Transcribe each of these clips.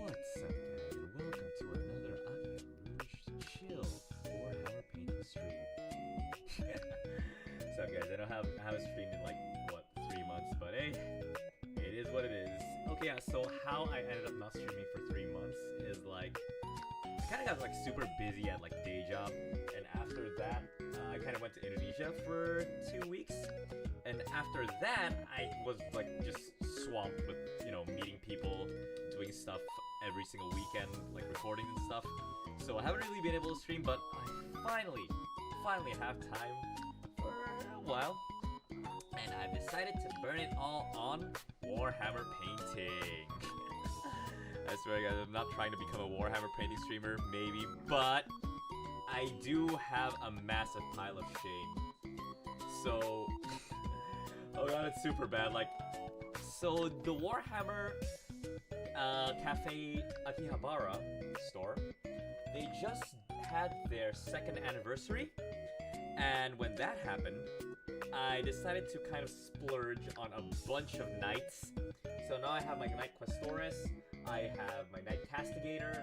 What's up, guys, and welcome to another Akiha Rouge chill Warhammer painting stream. So, guys, I don't have a stream in like what 3 months, but hey, it is what it is. Okay, yeah, so how I ended up not streaming for 3 months is like I kind of got like super busy at like day job, and after that, I kind of went to Indonesia for 2 weeks, and after that, I was like just swamped with meeting people, doing stuff every single weekend, like recording and stuff. So I haven't really been able to stream, but I finally have time for a while, and I've decided to burn it all on Warhammer painting. I swear, guys, I'm not trying to become a Warhammer painting streamer, maybe, but I do have a massive pile of shame. So, oh god, it's super bad. Like, so the Warhammer Cafe Akihabara store, they just had their 2nd anniversary, and when that happened, I decided to kind of splurge on a bunch of knights. So now I have my Knight Questores, I have my Knight Castigator,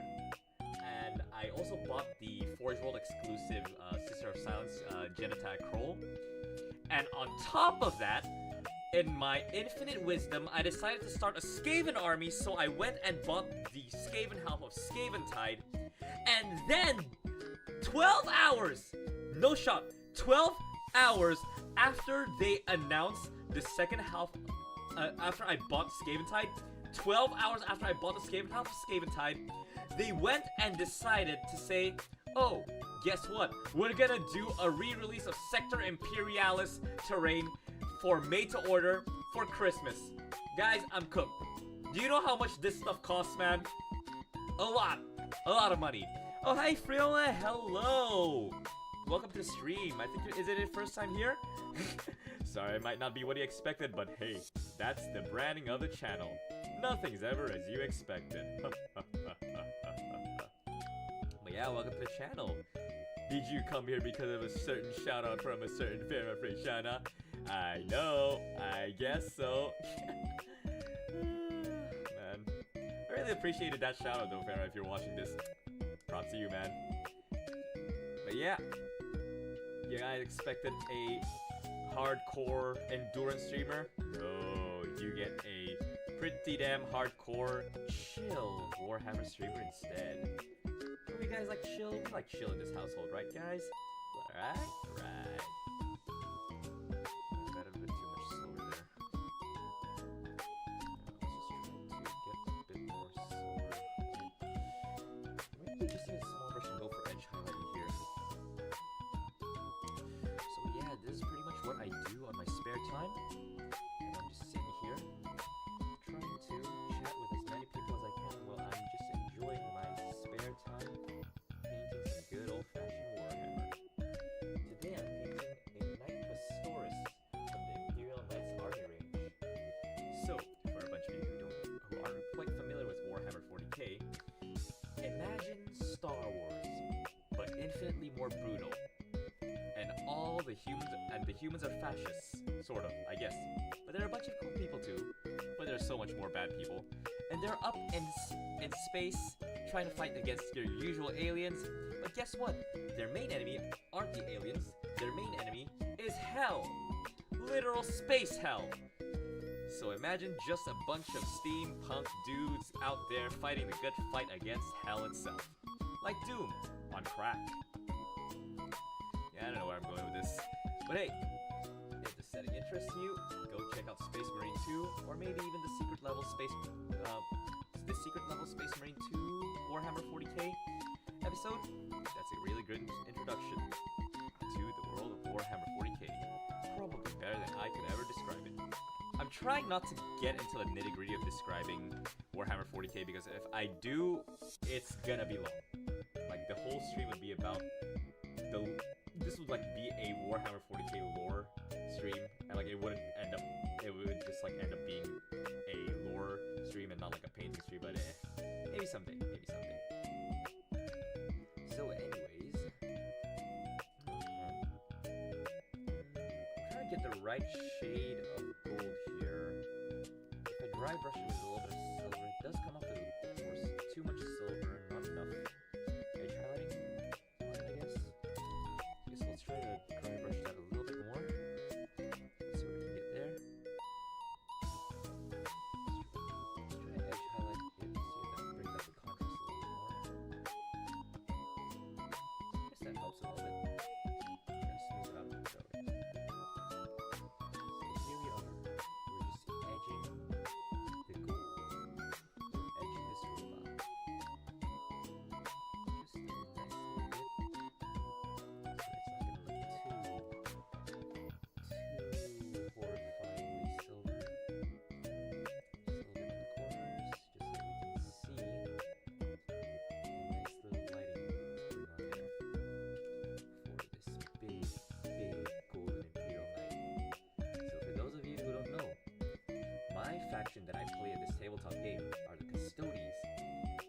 and I also bought the Forge World exclusive Sister of Silence Genitae Kroll. And on top of that, in my infinite wisdom, I decided to start a Skaven army, so I went and bought the Skaven half of Skaventide. And then, 12 hours, no shot, 12 hours after they announced the second half, after I bought Skaventide, 12 hours after I bought the Skaven half of Skaventide, they went and decided to say, oh, guess what? We're gonna do a re-release of Sector Imperialis terrain for made to order for Christmas. Guys, I'm cooked. Do you know how much this stuff costs, man? A lot of money. Oh, hi, Friola, hello. Welcome to the stream. I think, is it your first time here? Sorry, it might not be what you expected, but hey, that's the branding of the channel. Nothing's ever as you expected. But yeah, welcome to the channel. Did you come here because of a certain shout out from a certain Farah Frishana? I know, I guess so. Man, I really appreciated that shout out though, Farah, if you're watching this. Props to you, man. But yeah, you guys expected a hardcore endurance streamer? No, you get a pretty damn hardcore chill Warhammer streamer instead. Don't you guys like chill? We like chill in this household, right guys? Alright? Right. That a bit too much silver there. Let's just try to get a bit more silver. Maybe just need a small brush and go for edge highlighting here. infinitely more brutal. And all the humans are fascists, sort of, I guess. But there are a bunch of cool people too. But there are so much more bad people. And they're up in space trying to fight against your usual aliens. But guess what? Their main enemy aren't the aliens. Their main enemy is hell. Literal space hell. So imagine just a bunch of steampunk dudes out there fighting the good fight against hell itself. Like Doom on crack. Yeah, I don't know where I'm going with this. But hey, if the setting interests you, go check out Space Marine 2, or maybe even the Secret Level Space Marine 2 Warhammer 40k episode. That's a really good introduction to the world of Warhammer 40k. Probably better than I could ever describe it. I'm trying not to get into the nitty-gritty of describing Warhammer 40k, because if I do, it's gonna be long. Like, the whole stream would be about this would like be a Warhammer 40k lore stream, and like it would just like end up being a lore stream and not like a painting stream, but maybe someday. So anyways, I'm trying to get the right shade of gold here. If I dry brush it with a little bit of silver, it does come off as, of course, too much silver, not enough edge highlighting on it, I guess. So let's try to dry brush that a little bit more. Let's see what we can get there. Let's try to edge highlight it, see if that brings up the contrast a little bit more. I guess that helps a little bit. Try to smooth it out a bit better. So here we are. We're just edging the gold. We're edging this robot. Just a nice little bit. So it's not gonna look too horrifyingly silver. Just a little bit in the corners, just so we can see the nice little lighting that's going on there for this big golden Imperial Knight. So for those of you who don't know, my faction that I play at this tabletop game are the Custodies.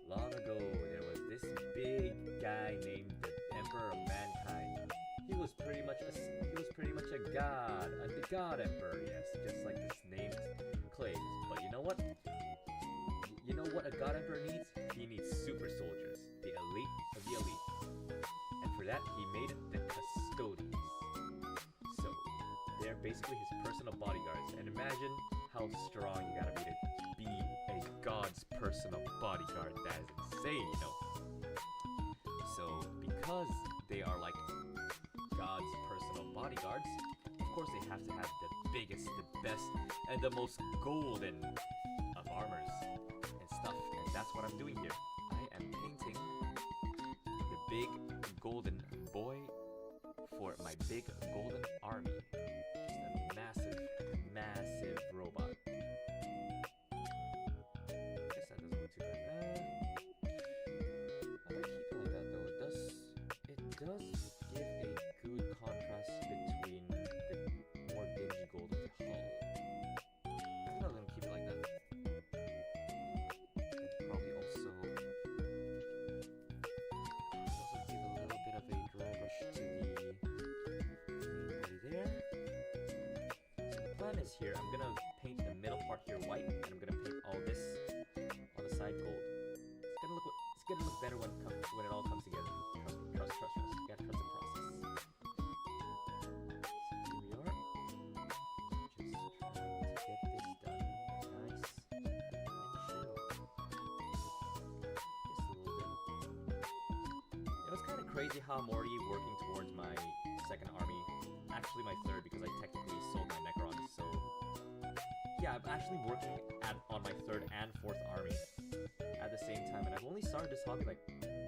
Long ago, there was this big guy named the Emperor of Mankind. He was pretty much a god, the God Emperor, yes, just like this name claims. But you know what? You know what a God Emperor needs? He needs super soldiers, the elite of the elite. And for that, he made the Custodies. So they're basically his personal bodyguards. And imagine how strong you gotta be to be a god's personal bodyguard. That is insane, you know. So because they are like God's personal bodyguards, of course they have to have the biggest, the best, and the most golden of armors and stuff. And that's what I'm doing here. I am painting the big golden boy for my big golden army. Just a massive robot. Guess that doesn't look too bad. I might keep it like that though. It does give a good contrast between the more dingy gold of the hull. I'm not gonna keep it like that. And probably also give a little bit of a dry brush to the body there. So the plan is here, I'm gonna paint the middle part here white, and I'm gonna paint all this on the side gold. It's gonna look better when it all comes together. Trust me. You gotta trust the process. So here we are. Just trying to get this done nice and chill. Just a little bit. It was kind of crazy how I'm already working towards my second army. Actually my third, because I technically sold my Necrons, so yeah, I'm actually working on my third and fourth army at the same time, and I've only started this hobby like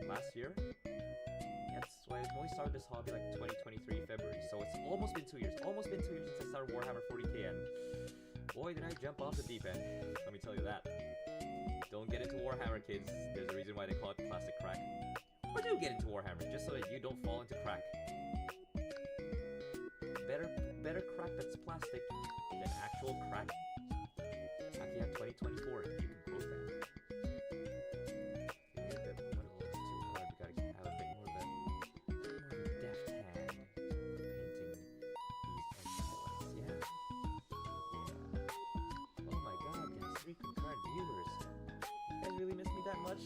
last year. Yeah, that's why I've only started this hobby like 2023 February, so it's almost been 2 years. Almost been 2 years since I started Warhammer 40k, and boy did I jump off the deep end. Let me tell you that. Don't get into Warhammer, kids. There's a reason why they call it plastic crack. Or do get into Warhammer, just so that you don't fall into crack. Better crack that's plastic than actual crack. Akiha 2024, you can quote that. Okay, that went a little too hard. We gotta have a bit more of much.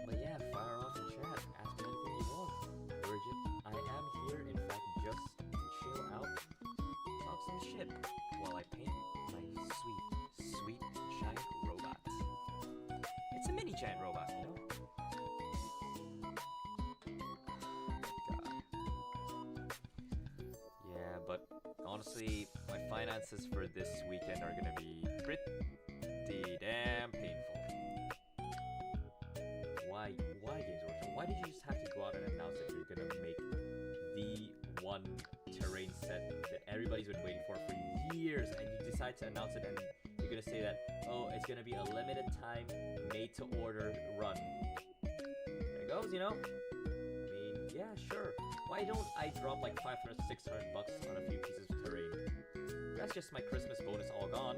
But yeah, fire off in chat. Ask me anything you want. Virgin, I am here, in fact, just to chill out, talk some shit, while I paint my sweet giant robot. It's a mini giant robot, you know? God. Yeah, but honestly, my finances for this weekend are gonna be pretty damn painful. Why Games Workshop? Why did you just have to go out and announce that you're gonna make the one terrain set that everybody's been waiting for years, and you decide to announce it and you're gonna say that, oh, it's gonna be a limited time, made to order run. There it goes, you know? I mean, yeah, sure. Why don't I drop like 500, 600 bucks on a few pieces of terrain? That's just my Christmas bonus all gone.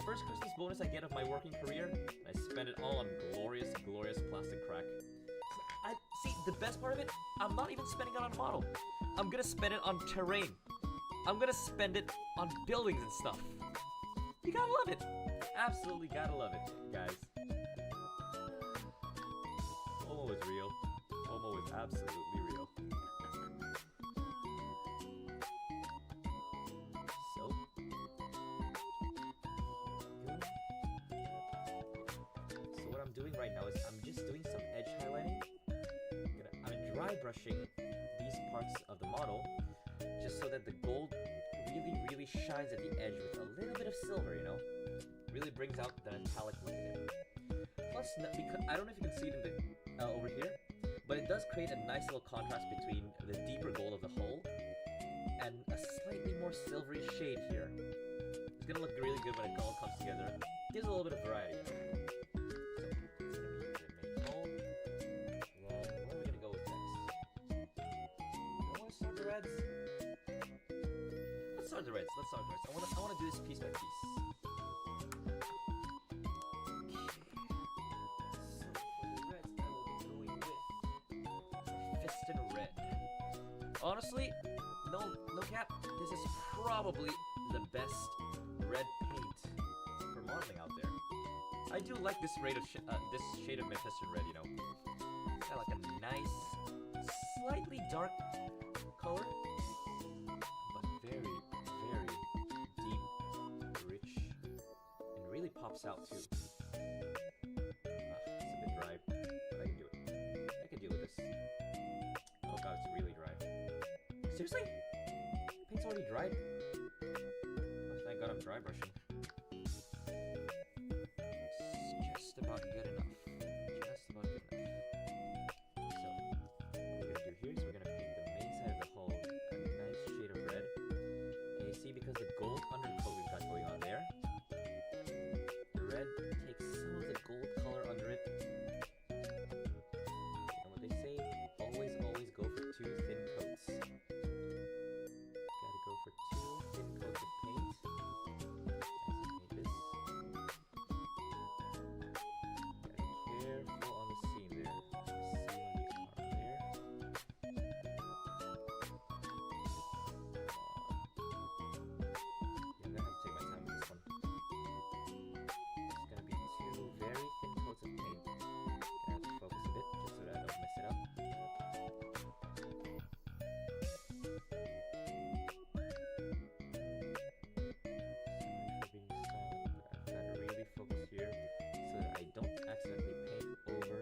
First Christmas bonus I get of my working career, I spend it all on glorious plastic crack. I see, the best part of it, I'm not even spending it on a model. I'm gonna spend it on terrain. I'm gonna spend it on buildings and stuff. You gotta love it. Absolutely gotta love it, guys. FOMO is real. FOMO is absolutely real. So what I'm doing right now is I'm just doing some edge highlighting. I'm dry brushing these parts of the model just so that the gold really shines at the edge with a little bit of silver, you know? Really brings out the metallic look in it. Plus, because I don't know if you can see it in the over here, but it does create a nice little contrast between the deeper gold of the hull and a slightly more silvery shade here. It's gonna look really good when it all comes together. Gives a little bit of variety. So, it's gonna be the main hull. Then, where are we gonna go with next? I wanna start the reds. Let's start the reds. I wanna do this piece by piece. Honestly, no cap, this is probably the best red paint for modeling out there. I do like this shade of Mephiston red, you know. It's got like a nice, slightly dark color, but very deep, rich, and really pops out too. It's a bit dry, but I can do it. I can deal with this. Oh god, it's really dry. Seriously? Paint's already dried? Oh, thank god I'm dry brushing. It's just about good enough. Just about good enough. So, what we're gonna do here is we're gonna paint the main side of the hull a nice shade of red. And you see, because the gold undercoat we've got going on there, the red takes some of the gold color under it. And what they say, always go for 2 thin coats. Gotta go for 2 thin coats of paint. As you paint this. Gotta be careful on the seam there. The seam on the arm there. Yeah, I'm gonna have to take my time with this one. It's gonna be 2 very thin coats of paint. Gonna have to focus a bit just so that I don't mess it up. Focus here so that I don't accidentally paint over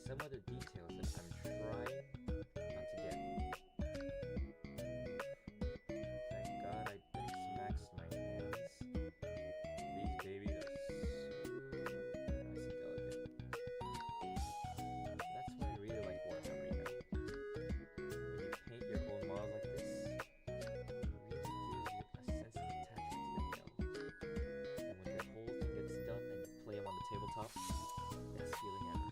some of the details that I'm trying not to get. Thank god I X-maxed my hands. These babies are so nice and delicate. That's why I really like Warhammer, you know. When you paint your own models like this, it really gives you a sense of attachment to the detail. When the whole thing gets done and you play them on the tabletop, best feeling ever.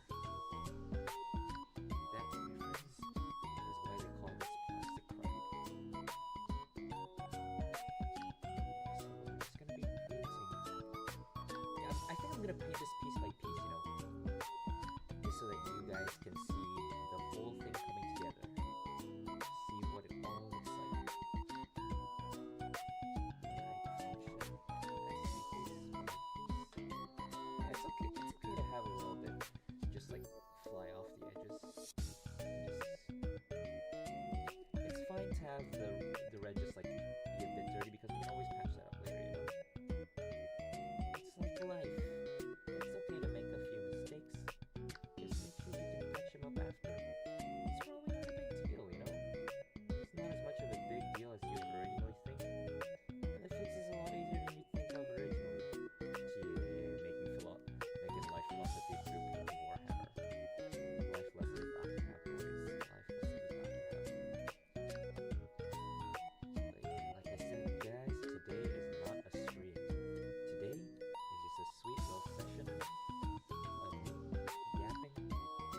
have the red just like be a bit dirty because we can always patch that up later, you know? It's like life. It's okay to make a few mistakes. Just make sure you can patch them up after. It's probably not a big deal, you know? It's not as much of a big deal as you would originally think. And the fix is a lot easier than you think of originally. Making life philosophy through painting Warhammer. Life lessons Akiha boys. Life lessons Akiha. Like I said, guys, today is not a stream. Today is just a sweet little session of me yapping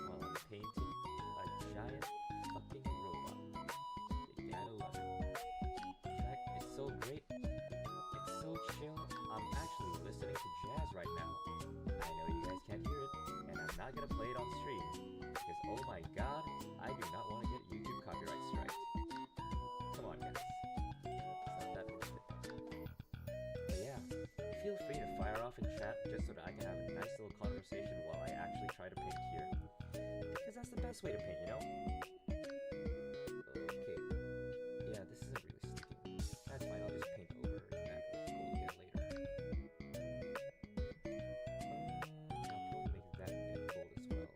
while I'm painting a giant fucking robot. You gotta love it. In fact, it's so great. It's so chill. I'm actually listening to jazz right now. I know you guys can't hear it, and I'm not gonna play it on stream, because oh my god, I do not want to get YouTube copyright strike. Come on, guys. It's not that worth it. But yeah, feel free to fire off in chat just so that I can have a nice little conversation while I actually try to paint here. Because that's the best way to paint, you know? Okay. Yeah, this isn't really sticking. That's fine, I'll just paint over that with gold again later. I'll probably make that bit gold as well.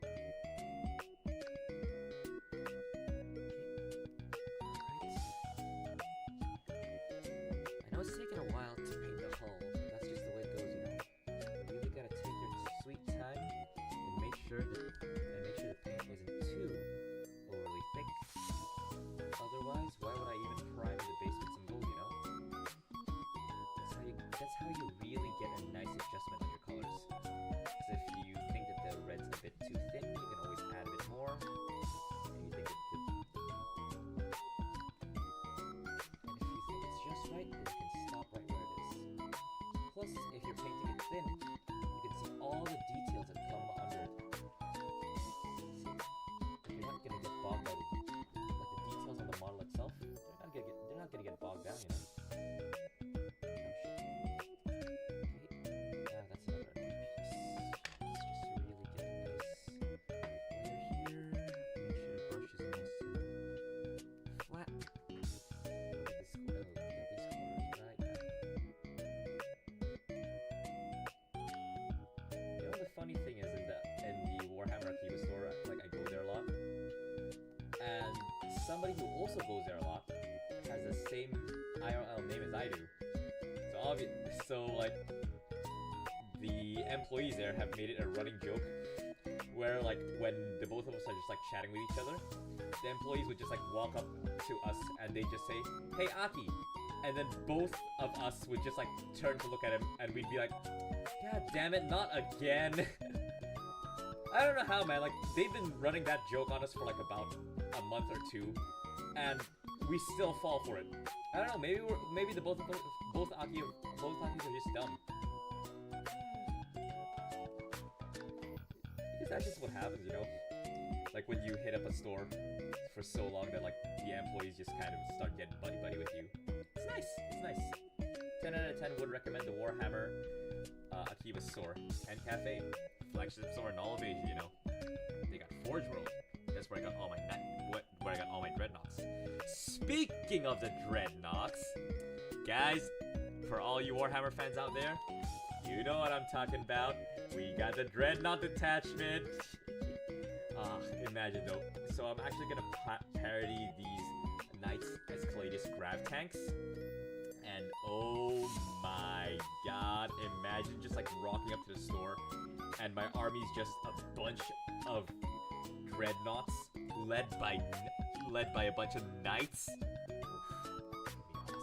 I know it's taken a while to paint the hull, but that's just the way it goes, you know. You really gotta take your sweet time and make sure the paint isn't too overly thick. Otherwise, why would I even prime the base with some gold, you know? That's how you really get a nice adjustment on your colors. Because if you think that the red's a bit too thin, you can always add a bit more. And you think and if you think it's just right, then you can stop right where it is. Plus, if you're painting it thin, you can see all the details that come under it. See? You're not gonna get bogged by the details on the model itself. They're not gonna get bogged down, you know. Funny thing is in the Warhammer Akiha store, like I go there a lot, and somebody who also goes there a lot has the same IRL name as I do. So like the employees there have made it a running joke where like when the both of us are just like chatting with each other, the employees would just like walk up to us and they just say, "Hey Aki," and then both of us would just like turn to look at him and we'd be like, "God damn it, not again." I don't know how, man, like they've been running that joke on us for like about a month or two and we still fall for it. I don't know, maybe the both Akis are just dumb. Because that's just what happens, you know? Like when you hit up a store for so long that like the employees just kind of start getting buddy with you. It's nice, it's nice. 10 out of 10 would recommend the Warhammer Akiha store and cafe, flagship store in all of Asia, you know. They got Forge World. That's where I got all my dreadnoughts. Speaking of the dreadnoughts, guys, for all you Warhammer fans out there, you know what I'm talking about. We got the dreadnought detachment. Imagine though. So I'm actually gonna parody these Knights as Caladius grav tanks. And oh my god, imagine just like rocking up to the store and my army's just a bunch of dreadnoughts led by a bunch of knights. Awesome.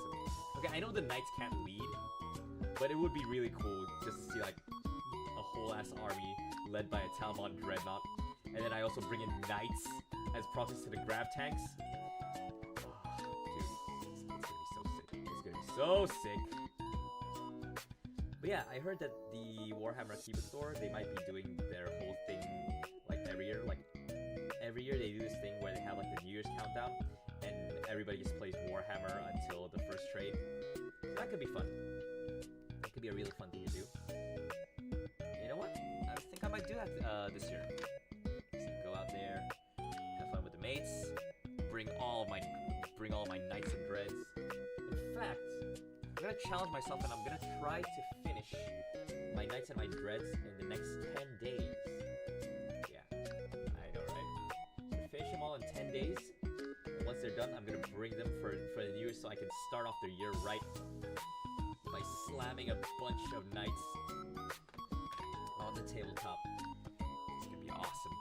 Okay, I know the knights can't lead, but it would be really cool just to see like a whole ass army led by a Talmud dreadnought, and then I also bring in knights as proxies to the grav tanks. So sick. But yeah, I heard that the Warhammer Akiha store, they might be doing their whole thing like every year. Like every year they do this thing where they have like the New Year's countdown and everybody just plays Warhammer until the first trade. So that could be fun. That could be a really fun thing to do. You know what? I think I might do that this year. Just go out there, have fun with the mates, bring all bring all my knights and dreads. In fact, I'm gonna challenge myself and I'm gonna try to finish my knights and my dreads in the next 10 days. Yeah, I know, right? I'm gonna finish them all in 10 days. And once they're done, I'm gonna bring them for the new year so I can start off the year right by slamming a bunch of knights on the tabletop. It's gonna be awesome.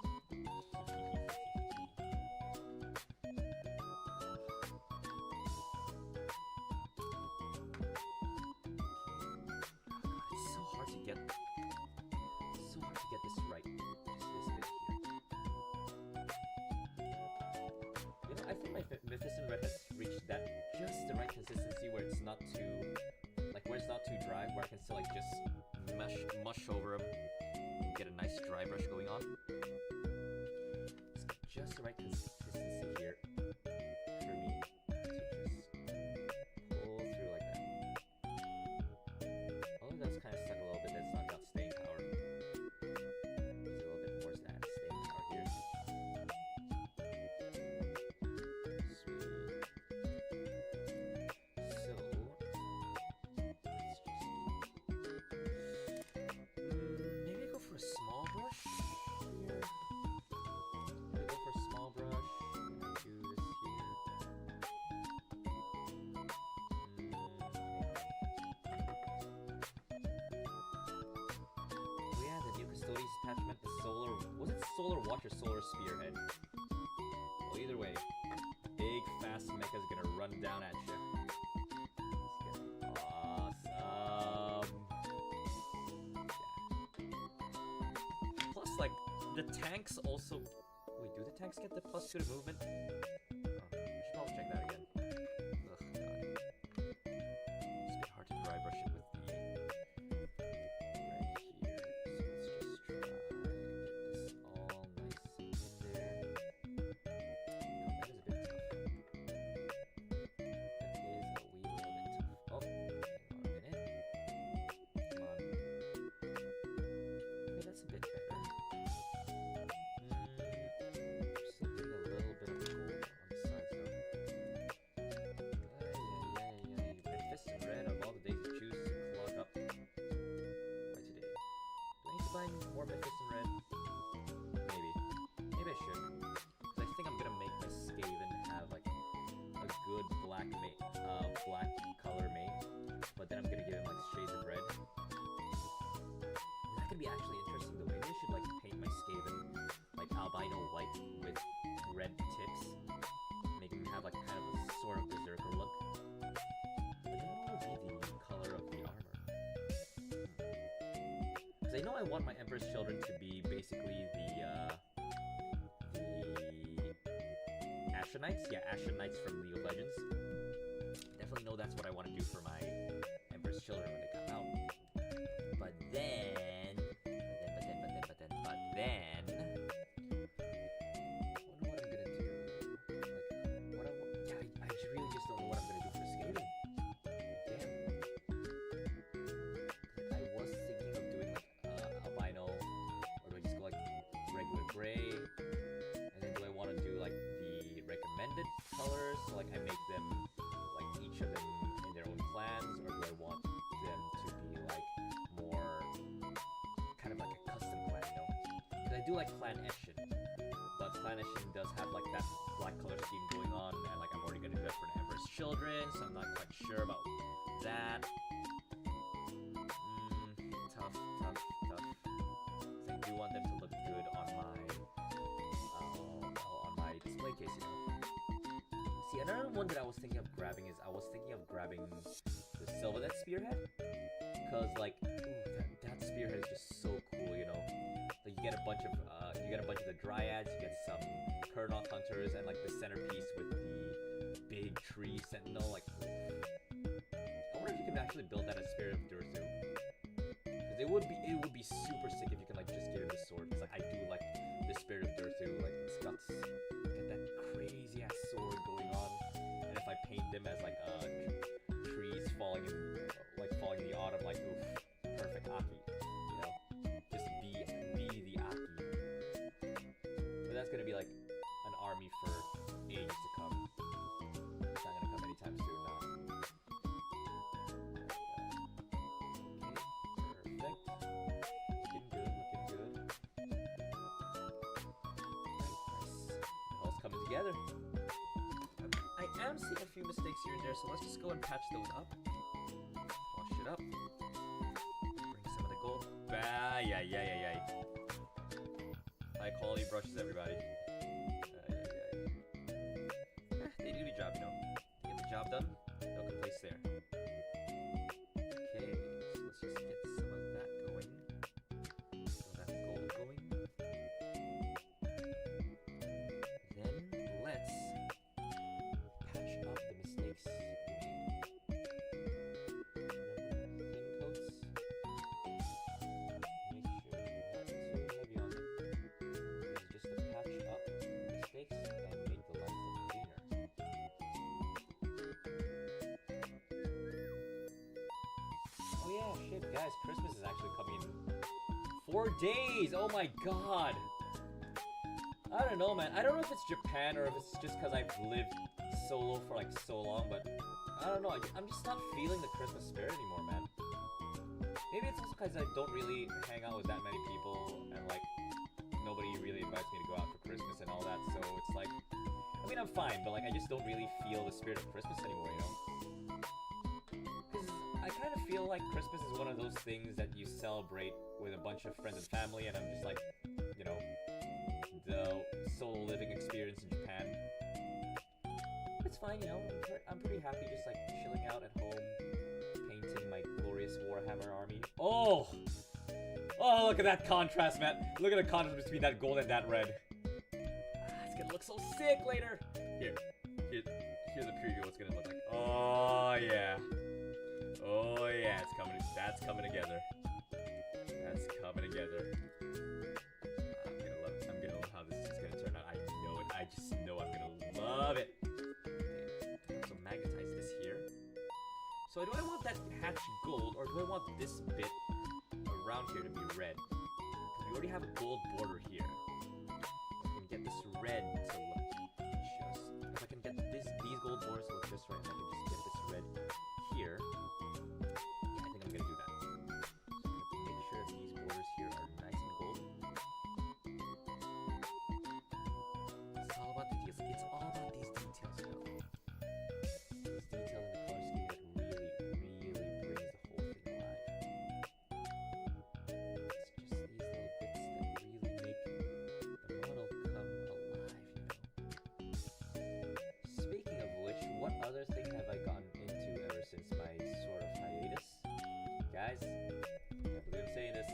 This right. This bit here. You know, I think my Mephiston Red has reached that just the right consistency where it's not too, like where it's not too dry, where I can still like just mush over them and get a nice dry brush going on. It's just the right consistency here for me to just pull through like that. Although it does kind of suck a little bit that it's not got staying power. Attachment, the solar, was it solar watch or solar spearhead? Well, either way, big fast mecha's gonna run down at you. It's gonna be awesome. Yeah. Plus, like, the tanks also, wait, do the tanks get the +2 to movement? Oh, I should probably check that again. Ugh, God. It's a bit hard to dry brush it with the more Mephiston Red? Maybe I should. Because I think I'm gonna make my Skaven have like a good black color mane, but then I'm gonna give him like shades of red. That could be actually interesting though. Maybe I should like paint my Skaven like albino white with red tips, make him have like kind of a sort of berserker look. But then what would be the color of the armor? Because I know I want my Emperor's Children to be basically the Ashenites. Yeah, Ashenites from League of Legends. Definitely know that's what I want to do for my Emperor's Children when they come out. But then... colors, so like I make them like each of them in their own clans, or do I want them to be like more kind of like a custom clan, you know? Because I do like Clan Eshin, but Clan Eshin does have like that black color scheme going on, and like I'm already gonna do that for the Emperor's Children, so I'm not quite sure about that. Tough. Because I do want them to look good on my display case, you know. See, another one that I was thinking of grabbing is the Sylvanet Spearhead, because like, that Spearhead is just so cool, you know. Like you get a bunch of the Dryads, you get some Kurnoth Hunters, and like the centerpiece with the big tree sentinel. Like, I wonder if you can actually build that as Spirit of Durthu, because it would be super sick if you can like just give him the sword. Because like I do like the Spirit of Durthu, like it's got that crazy ass sword going on, and if I paint them as like trees falling in the autumn, like oof, perfect Aki, you know, just be the Aki. But that's gonna be like an army for ages to come. together. I am seeing a few mistakes here and there, so let's just go and patch those up. Wash it up. Bring some of the gold. Yeah. High quality brushes, everybody. They do the job, you know. Get the job done, no complaints there. Okay, so let's just get some of that going. Some of that gold going. Then let's patch up the mistakes we made. Remember, thin coats. Make sure you're not too heavy on them. This is just to patch up mistakes and make the lines look cleaner. Oh yeah, shit, guys, Christmas is actually coming in 4 days! Oh my god! I don't know, man. I don't know if it's Japan or if it's just because I've lived solo for like so long, but I don't know. I'm just not feeling the Christmas spirit anymore, man. Maybe it's also because I don't really hang out with that many people, and like nobody really invites me to go out for Christmas and all that. So it's like, I mean, I'm fine, but like I just don't really feel the spirit of Christmas anymore, you know? Because I kind of feel like Christmas is one of those things that you celebrate with a bunch of friends and family, and I'm just like, you know, the solo living experience in Japan. It's fine, you know. I'm pretty happy just like chilling out at home, painting my glorious Warhammer army. Oh, look at that contrast, man. Look at the contrast between that gold and that red. It's gonna look so sick later. Here's a preview of what's gonna look like. Oh yeah, it's coming. That's coming together. That's coming together. I'm gonna love it. I'm gonna love how this is gonna turn out. I know it. I just know I'm gonna love it. Okay, so magnetize this here. So do I want that hatch gold, or do I want this bit around here to be red? Because we already have a gold border here. I can get this red to look just... If I can get these gold borders to look just right, I can just get this red here. Yeah, I think I'm gonna do that. So I'm gonna make sure these borders here are nice and golden. It's all about the details. It's all about these details, you know. These details in the color scheme that really brings the whole thing alive. It's just these little bits that really make the model come alive, you know. Speaking of which, what other thing have I gotten into ever since my sort of hiatus? Guys, I can't believe I'm saying this.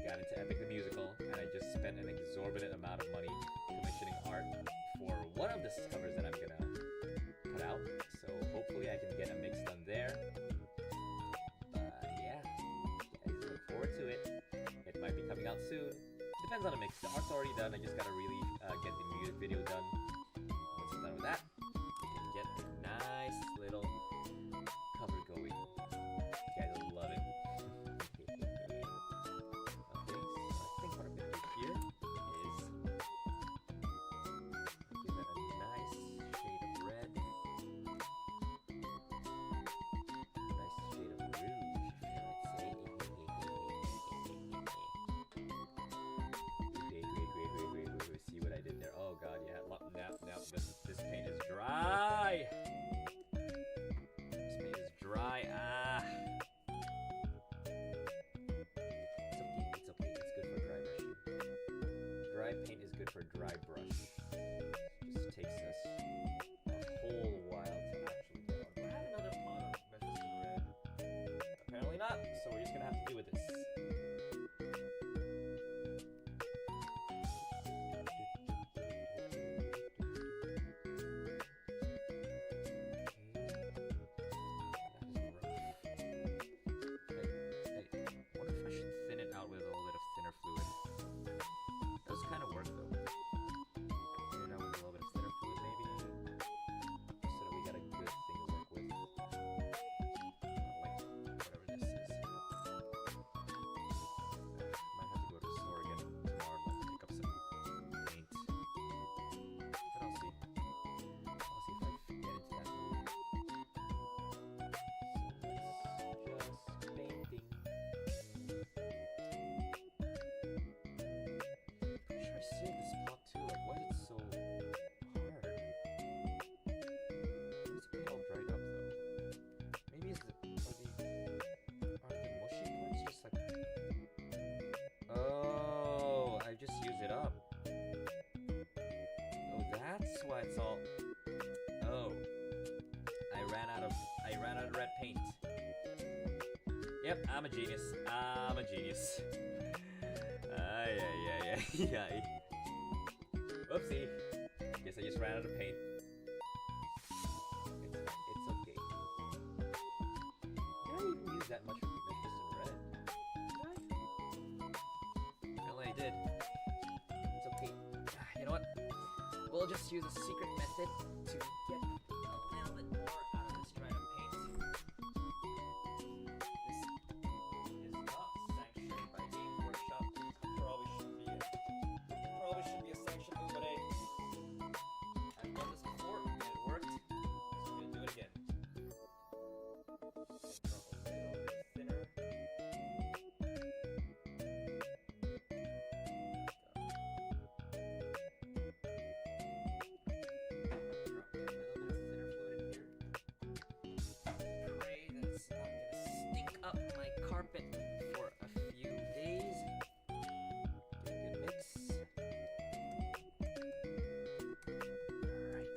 Got into Epic the Musical, and I just spent an exorbitant amount of money commissioning art for one of the covers that I'm gonna put out. So hopefully I can get a mix done there. Yeah, guys, look forward to it. It might be coming out soon. Depends on the mix. The art's already done. I just gotta really get the music video done. Once I'm done with that, we can get a nice little cover going. You guys will love it. Okay, so I think what I'm gonna do here is give it a nice shade of red. Nice shade of rouge, if you might say. Wait. See what I did there? Oh god, yeah. Now, this paint is dry. This paint is dry. It's okay. It's good for dry brushing. Dry paint is good for dry brush. Just takes us a whole while to actually get on. Do I have another pot of Memphis red? Apparently not, so we're just gonna have to do with this. Kind of work though. That's why it's all. Oh, I ran out of red paint. Yep, I'm a genius. I'm a genius. Ay. Whoopsie. Guess I just ran out of paint. It's okay. Did I even use that much of this in red? Well, I did. It's okay. You know what? We'll just use a secret method to get a little bit more out of this dried up paint. This is not sanctioned by Games Workshop. Probably should be a sanctioned move, but hey, I've done this before and it worked, so I'm gonna do it again. Drop a little bit thinner. Pray that it's not gonna stink up my carpet for a few days. Give it a good mix. Alright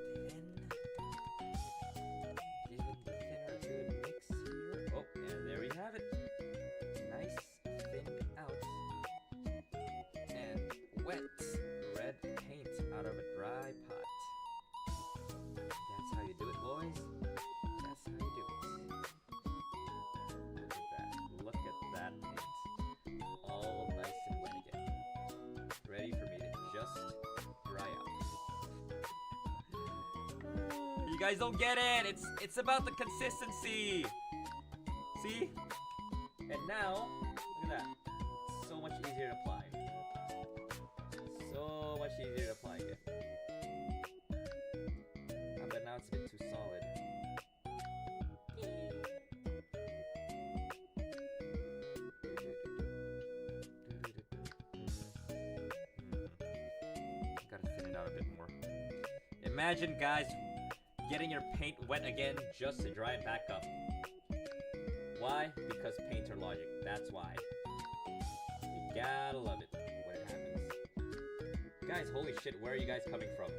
then. Giving the thinner a good mix here. Oh, and there we have it. Nice, thinned out, and wet red paint out of a dry pot. That's how you do it, boys. That's how you do it. Look at that paint. All nice and wet again. Ready for me to just dry out. You guys don't get it! It's about the consistency! See? And now, look at that. It's so much easier to apply. So much easier to apply again. I bet now it's a bit too solid. Gotta thin it out a bit more. Imagine, guys, getting your paint wet again just to dry it back up. Why? Because paints are logic. That's why. You gotta love it when it happens. Guys, holy shit, where are you guys coming from?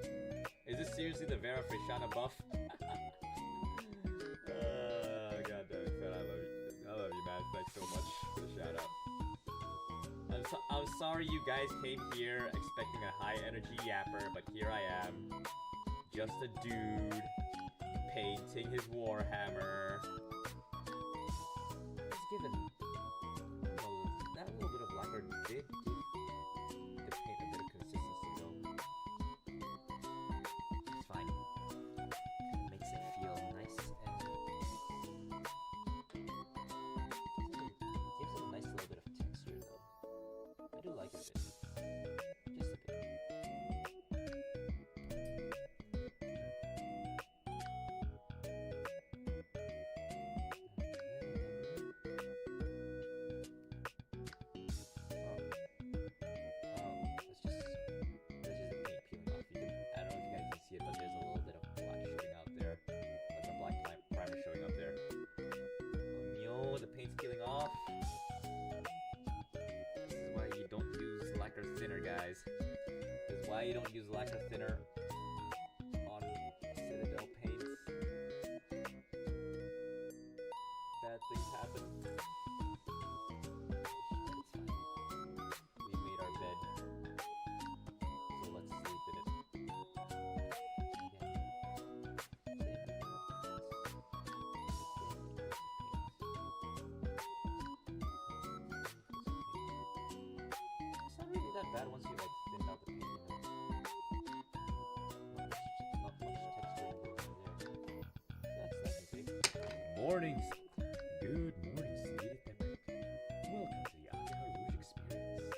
Is this seriously the Vera Frishana buff? God damn it, man, I love you, man. Thanks so much for the shout out. I'm sorry you guys came here expecting a high energy yapper, but here I am. Just a dude painting his Warhammer. It's given. Well, that little bit of lacquer did give the paint a bit of consistency, though. It's fine. Kinda makes it feel nice and gives it a nice little bit of texture, though. I do like it a bit. Just a bit. Guys, this is why you don't use lacquer thinner on Citadel paints. Bad things happen. It's fine. We made our bed, so let's sleep in it. It's not really that bad once you like thin out the paint. Not much texture improvement there. That's nice and safe. Mornings. Good morning, Sleety Pepper. Welcome to the Akiha Rouge experience.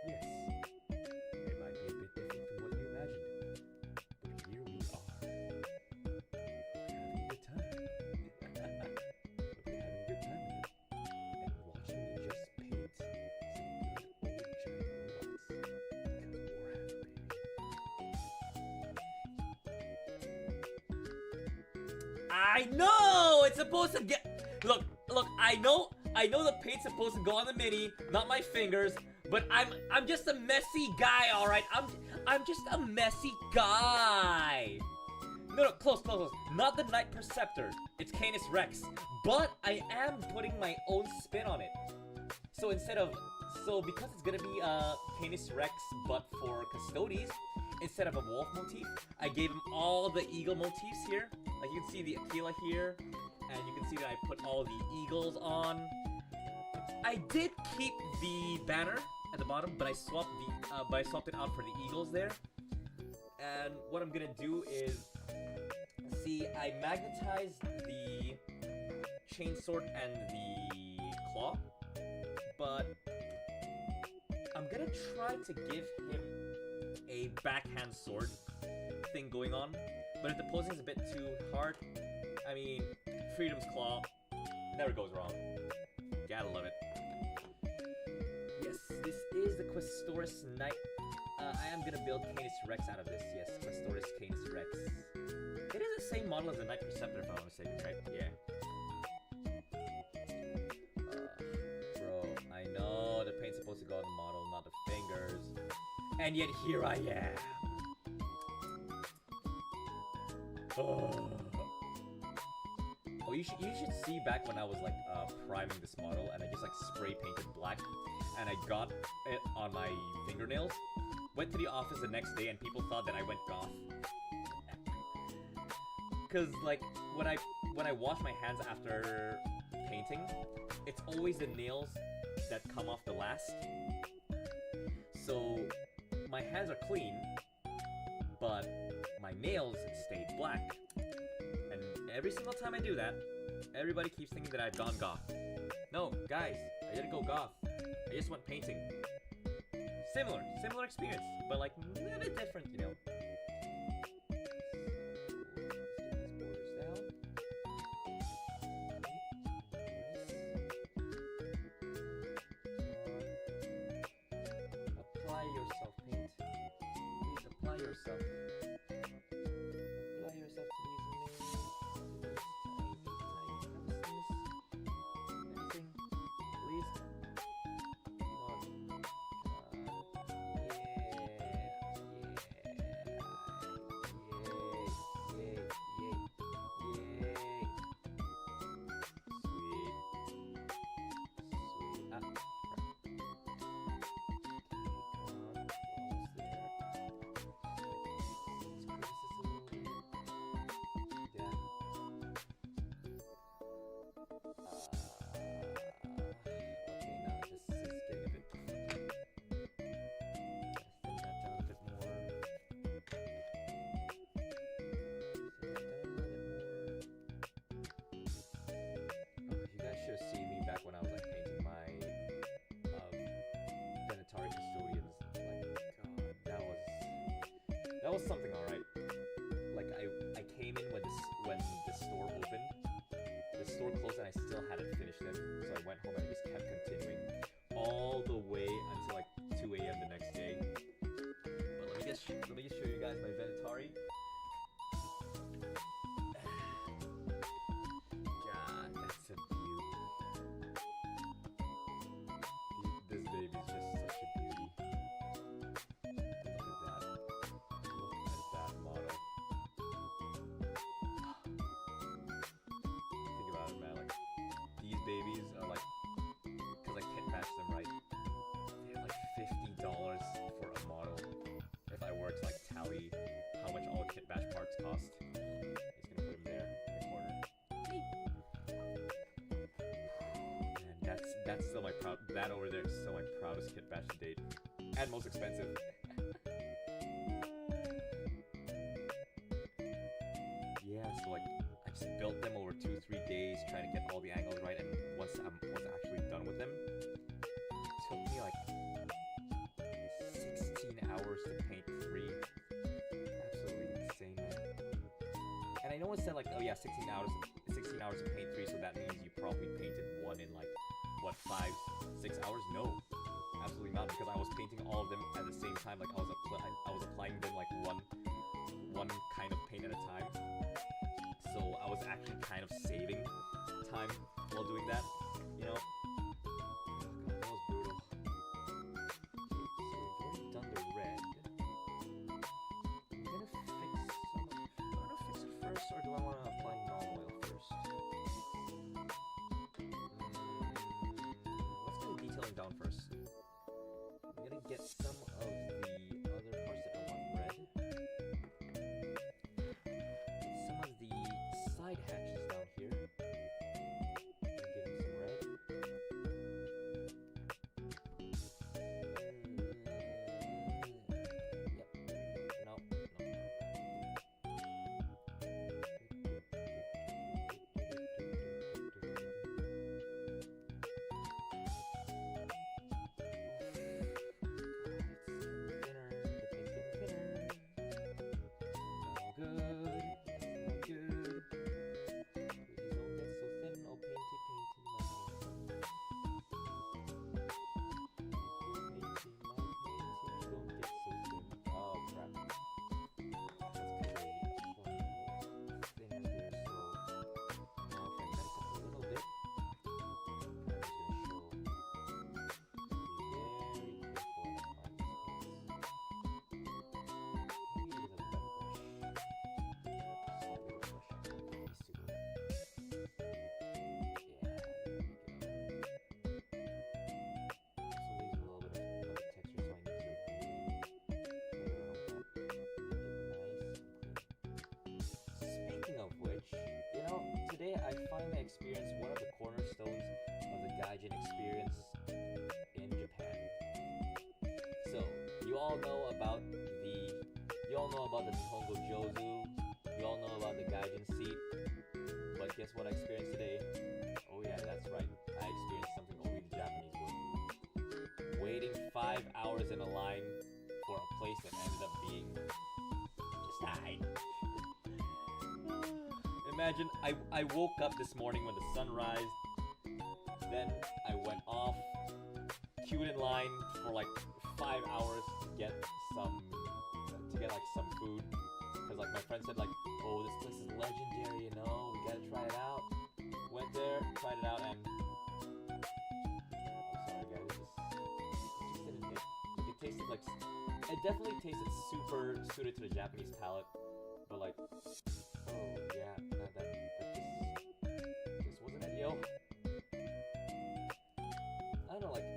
Yes, it might be a bit different from what you imagined, but here we are. Having a good time. Hope you're having a good time with it. And watching me just paint some good old giant robots. Because Warhammer, baby. I know! It's supposed to get... Look, I know the paint's supposed to go on the mini, not my fingers, But I'm just a messy guy, all right. I'm just a messy guy. No, close. Not the Knight Preceptor. It's Canis Rex. But I am putting my own spin on it. So because it's gonna be Canis Rex, but for Custodes, instead of a wolf motif, I gave him all the eagle motifs here. Like you can see the Aquila here, and you can see that I put all the eagles on. I did keep the banner at the bottom, but I swapped it out for the eagles there. And what I'm gonna do is, see, I magnetized the chainsword and the claw, but I'm gonna try to give him a backhand sword thing going on. But if the posing is a bit too hard, I mean, Freedom's Claw never goes wrong. Gotta love it. Yes, this is the Questoris Knight. I am gonna build Canis Rex out of this. Yes, Questoris Canis Rex. It is the same model as the Knight Preceptor, if I'm not mistaken, right? Yeah. Bro, I know the paint's supposed to go on the model, not the fingers. And yet here I am. Oh, you should see back when I was like priming this model, and I just like spray painted black, and I got it on my fingernails. Went to the office the next day, and people thought that I went goth. Cause like when I wash my hands after painting, it's always the nails that come off the last. So my hands are clean, but my nails stayed black. And every single time I do that, everybody keeps thinking that I've gone goth. No, guys, I didn't go goth. I just went painting. Similar experience, but like a little bit different, you know. Apply yourself, paint. Please apply yourself. Apply yourself to these tiny anything, please. Come on. That was something, alright. Like I came in when the store opened. The store closed and I still hadn't finished it. So I went home and I just kept continuing all the way until like 2 a.m. the next day. But let me just show you guys my Venatari. God, that's a beauty. This baby's just such a beauty. Babies are like, because I kitbash them right, they're like $50 for a model. If I were to like tally how much all kitbash parts cost, just gonna put them there in the corner. And that's still my that over there is still my proudest kitbash to date, and most expensive. Yeah, so like I just built them over 2-3 days, trying to get all the angles right, and once I was actually done with them, it took me like 16 hours to paint 3. Absolutely insane, man. And I know it said like, oh yeah, 16 hours to paint 3, so that means you probably painted one in like, what, 5-6 hours? No, absolutely not, because I was painting all of them at the same time. Like I was applying them like one kind of paint at a time. So I was actually kind of saving time while doing that, you know? Oh God, that was brutal. get some of the other parts that I want red. Some of the side hatches down here. Give them some red. Yep. No. Today I finally experienced one of the cornerstones of the gaijin experience in Japan. So, you all know about the Nihongo Jozu, you all know about the gaijin seat, but guess what I experienced today? Oh yeah, that's right, I experienced something only the Japanese would. Waiting 5 hours in a line for a place that ended up being just died. Imagine, I woke up this morning when the sun rised, then I went off, queued in line for like 5 hours to get some food, because like my friend said like, oh, this place is legendary, you know, we gotta try it out. Went there, tried it out, and I'm sorry guys, it just didn't hit. Like, it tasted like, it definitely tasted super suited to the Japanese palate, but like, oh yeah, that just wasn't it, yo. I don't know, like,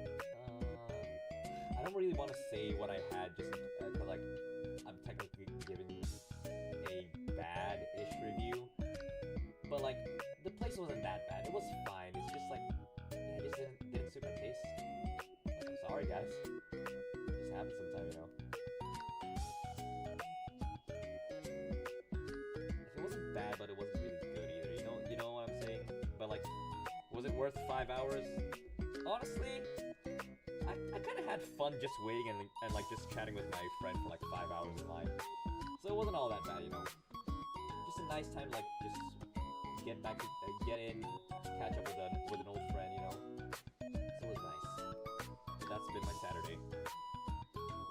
I don't really want to say what I had just because like I'm technically giving a bad-ish review, but like the place wasn't that bad. It was fine. It's just like, yeah, it just didn't suit my taste. Like, I'm sorry guys. It just happens sometime, you know. Bad, but it wasn't really good either. You know what I'm saying? But like, was it worth 5 hours? Honestly, I kind of had fun just waiting and like just chatting with my friend for like 5 hours in line. So it wasn't all that bad, you know. Just a nice time, like just get in, catch up with an old friend, you know. So it was nice. But that's been my Saturday.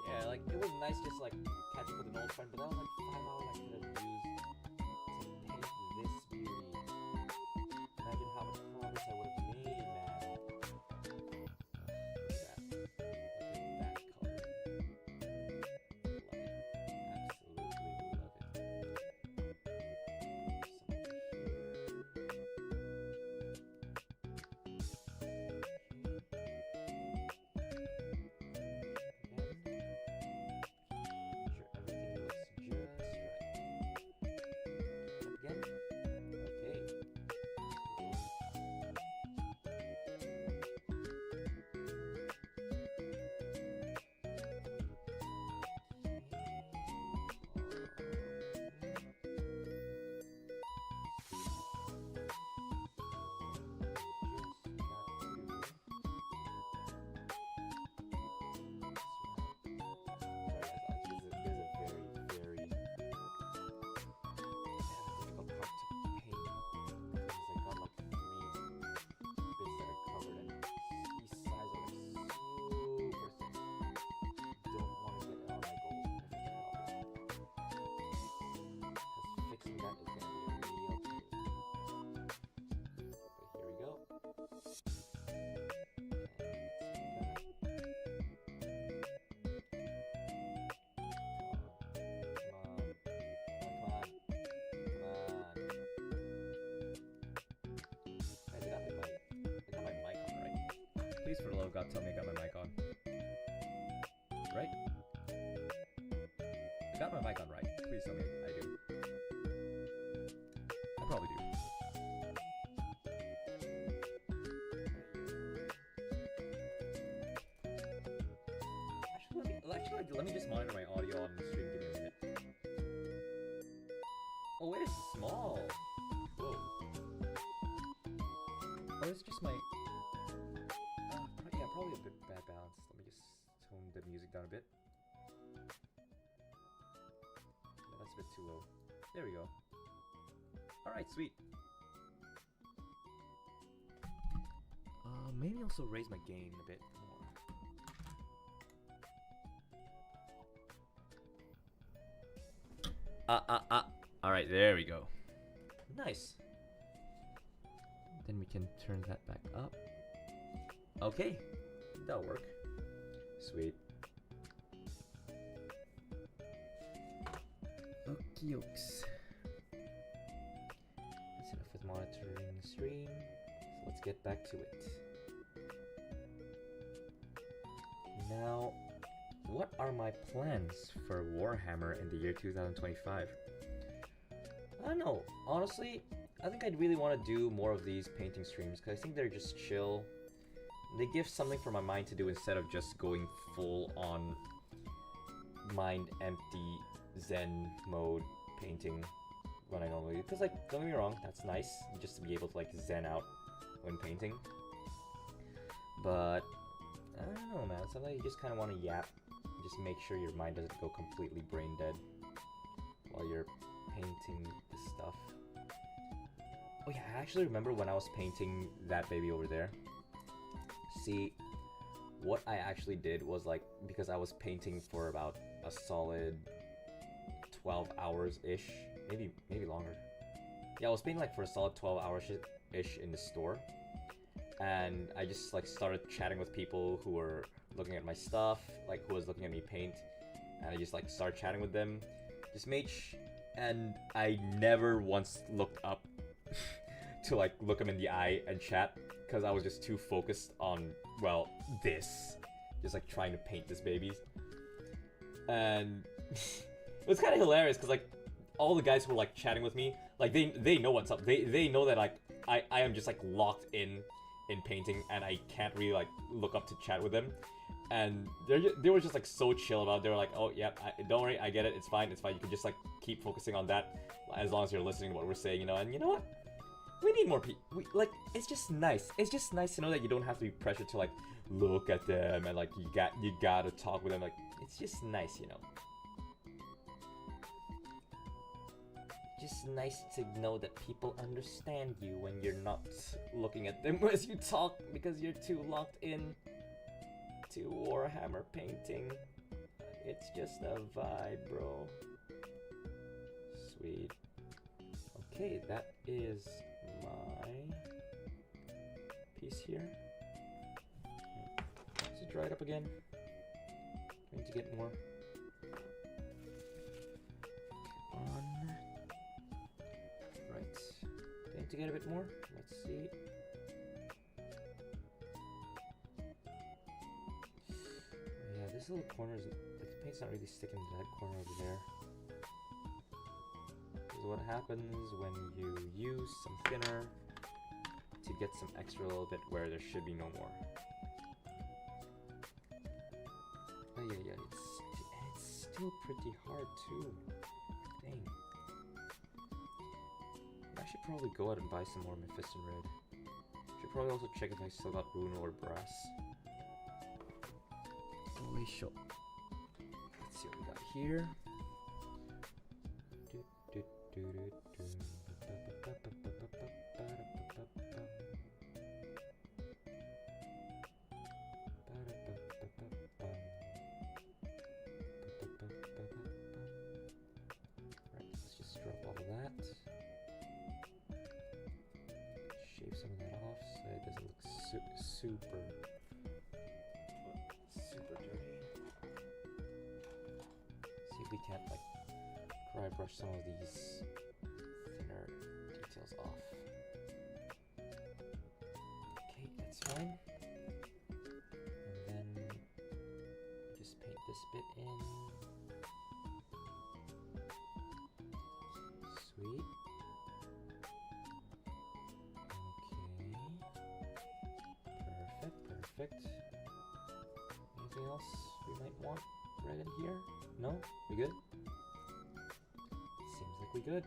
Yeah, like it was nice just like catching up with an old friend, but that was like 5 hours I could have used this beauty. Imagine how much progress I would have made, man. Look at that. Look at that color. Love it. Absolutely love it. Some here. Please, for the love of God, tell me I got my mic on. got my mic on right. Please tell me I do. I probably do. Actually, let me just monitor my audio on the stream. Give me a minute. Oh, it is small. Whoa. Or it's just my... yeah, probably a bit bad balance. Let me just tone the music down a bit. No, that's a bit too low. There we go. Alright, sweet. Maybe also raise my gain a bit more. Alright, there we go. Nice. Then we can turn that back up. Okay, that'll work. Sweet. Okie dokes. That's enough with monitoring the stream. So let's get back to it. Now, what are my plans for Warhammer in the year 2025? I don't know. Honestly, I think I'd really want to do more of these painting streams because I think they're just chill. They give something for my mind to do instead of just going full on mind empty Zen mode painting when I normally do. Because, like, don't get me wrong, that's nice just to be able to, like, zen out when painting. But I don't know, man. Sometimes you just kind of want to yap. Just make sure your mind doesn't go completely brain dead while you're painting the stuff. Oh yeah, I actually remember when I was painting that baby over there. See, what I actually did was, like, because I was painting for about a solid 12 hours-ish, maybe longer. Yeah, I was painting like for a solid 12 hours-ish in the store. And I just like started chatting with people who were looking at my stuff, like who was looking at me paint, and I just like started chatting with them. Just and I never once looked up to like look them in the eye and chat, because I was just too focused on, well, this. Just like trying to paint this babies. And it was kind of hilarious, because like all the guys who were like chatting with me, like they know what's up. They know that like I am just like locked in painting, and I can't really like look up to chat with them. And they were just like so chill about it. They were like, oh yeah, don't worry, I get it, it's fine. You can just like keep focusing on that as long as you're listening to what we're saying, you know. And you know what? We need more people. Like, it's just nice. It's just nice to know that you don't have to be pressured to like look at them and like you gotta talk with them. Like, it's just nice, you know. Just nice to know that people understand you when you're not looking at them as you talk because you're too locked in to Warhammer painting. It's just a vibe, bro. Sweet. Okay, that is my piece here. Does it dry it up again? I need to get more. On. Right. I need to get a bit more. Let's see. Yeah, this little corner is, like, the paint's not really sticking to that corner over there. This is what happens when you use some thinner to get some extra little bit where there should be no more. Oh yeah, it's still pretty hard too. Dang. I should probably go out and buy some more Mephiston Red. Should probably also check if I still got Rune or Brass. Holy shit. Let's see what we got here. Right, let's just drop all of that. Shave some of that off so it doesn't look super dirty. See if we can't like dry brush some of these thinner details off. Okay, that's fine. And then just paint this bit in. Perfect. Anything else we might want right in here? No? We good? Seems like we good.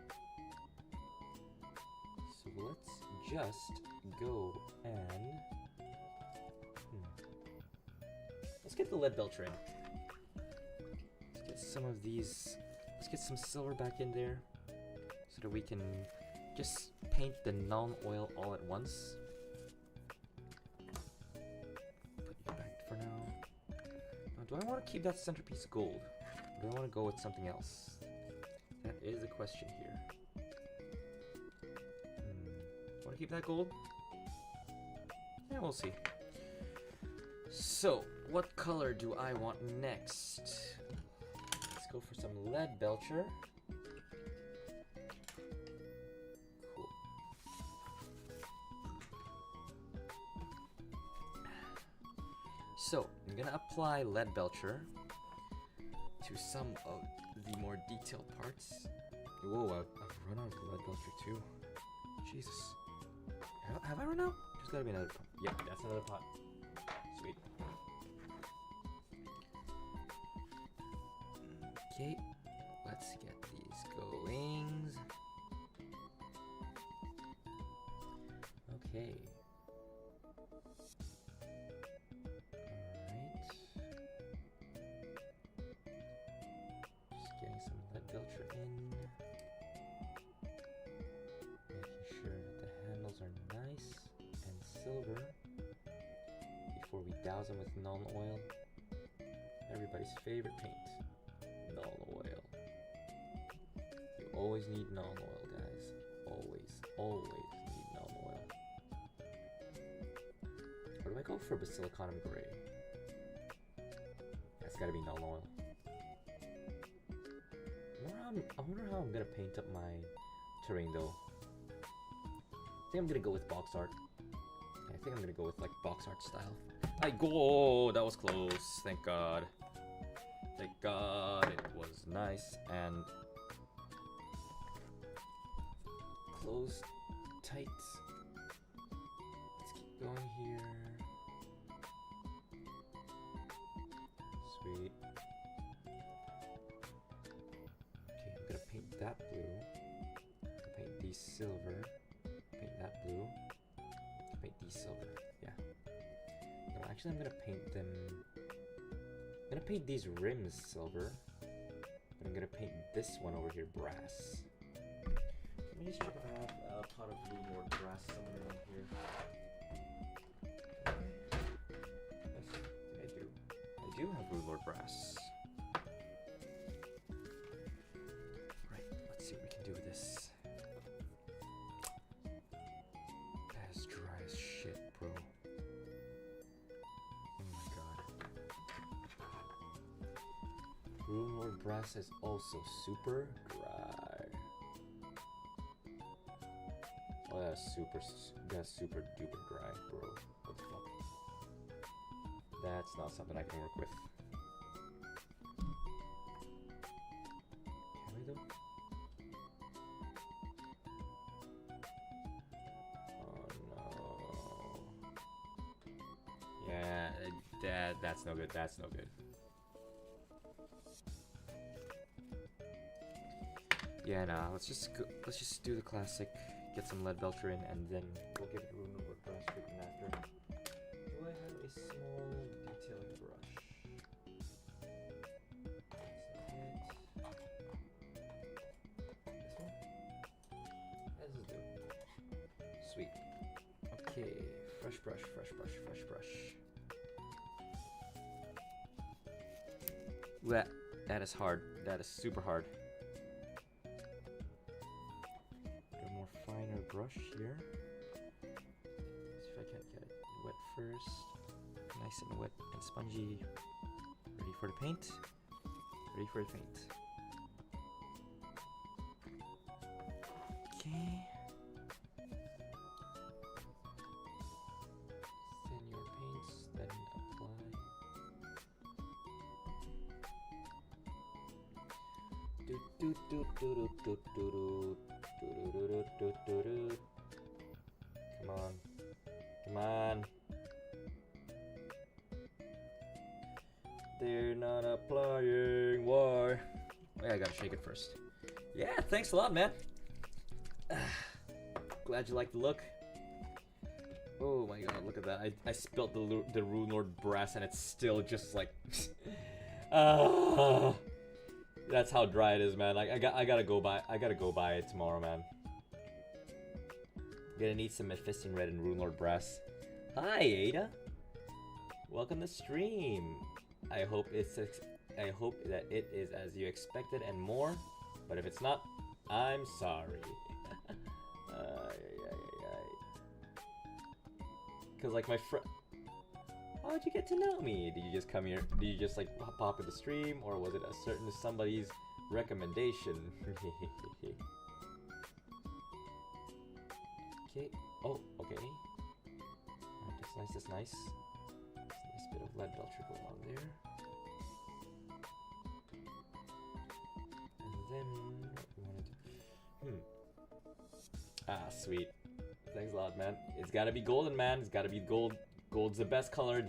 So let's just go and... Let's get the lead belcher in. Let's get some of these... Let's get some silver back in there so that we can just paint the non-oil all at once. Put you back for now. Now, do I want to keep that centerpiece gold? Or do I want to go with something else? That is the question here. Want to keep that gold? Yeah, we'll see. So, what color do I want next? Let's go for some lead belcher. Cool. So, I'm gonna apply lead belcher to some of the more detailed parts. Whoa, I've run out of lead belcher too. Jesus. Have I run out? There's gotta be another pot. Yep, that's another pot. Sweet. Okay, let's get these goings. Okay. Alright. Just getting some lead belcher in. Making sure that the handles are nice and silver before we douse them with non-oil. Everybody's favorite paint. Non-oil. You always need non-oil, guys. Always need non-oil. Or do I go for Basilicanum Gray? That's gotta be non-oil. I wonder how I'm gonna paint up my terrain though. I think I'm gonna go with box art. I think I'm gonna go with like box art style. That was close. Thank God. Thank God it was nice and closed tight. Let's keep going here. Sweet. Okay, I'm gonna paint that blue. Paint these silver. Paint that blue. Paint these silver. Yeah. No, actually, I'm gonna paint them. I'm gonna paint these rims silver, but I'm gonna paint this one over here brass. Let me just check if I have a pot of blue or brass somewhere around here. Yes, I do. I do have blue lord brass. Right, let's see what we can do with this. That is dry as shit, bro. Blue Lord Brass is also super dry. Oh, that's super duper dry, bro. What the fuck? That's not something I can work with. Can we though? Oh no. Yeah, that's no good. That's no good. Yeah, nah, let's just do the classic, get some lead belcher in, and then we'll give it a room over brass treatment after. Do I have a small detailing brush? That's not it. This one? This is good. Sweet. Okay, fresh brush. That is hard. That is super hard. Finer brush here. See if I can't get it wet first. Nice and wet and spongy. Ready for the paint? Ready for the paint. Okay. Thin your paints, then apply. Do do do do do do do do. Come on. they're not applying. Why? Wait, I gotta shake it first. Yeah, thanks a lot, man. Glad you like the look. Oh my god, look at that. I spilt the Rune Lord brass and it's still just like... That's how dry it is, man. I gotta go buy it tomorrow, man. Gonna need some Mephiston Red and Rune Lord brass. Hi, Ada. Welcome to stream. I hope that it is as you expected and more. But if it's not, I'm sorry. Cause like my friend, how'd you get to know me? Did you just come here? Did you just like pop in the stream, or was it a certain somebody's recommendation? Okay. Oh, okay. Alright, that's nice. That's nice. That's a nice bit of lead belcher going on there. And then what we want to do? Ah, sweet. Thanks a lot, man. It's gotta be golden, man. It's gotta be gold. Gold's the best color.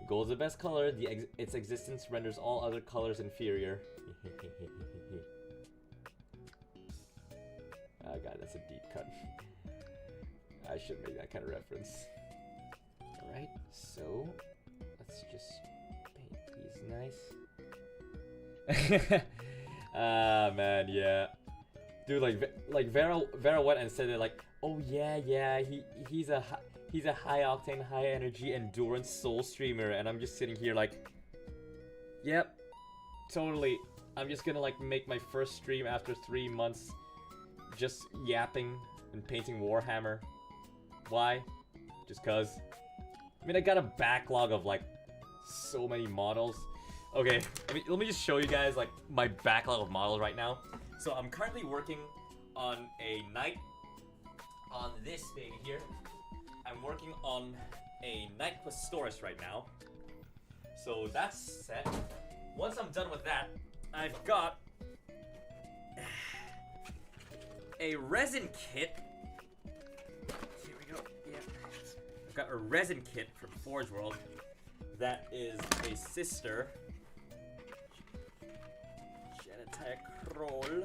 Gold's the best color. Its existence renders all other colors inferior. Oh god, that's a deep cut. I should make that kind of reference. Alright, so let's just paint these nice. Ah man, yeah. Dude, like Vera went and said it like, oh yeah, he's a high octane, high energy, endurance soul streamer, and I'm just sitting here like, yep, totally. I'm just gonna like make my first stream after 3 months, just yapping and painting Warhammer. Why? Just cause. I mean, I got a backlog of like so many models. Okay, let me just show you guys like my backlog of models right now. So I'm currently working on a knight on this baby here. I'm working on a Knight Questoris right now. So that's set. Once I'm done with that, I've got a resin kit. Here we go. Yeah. I've got a resin kit from Forge World that is a sister. Genitalia Kroll.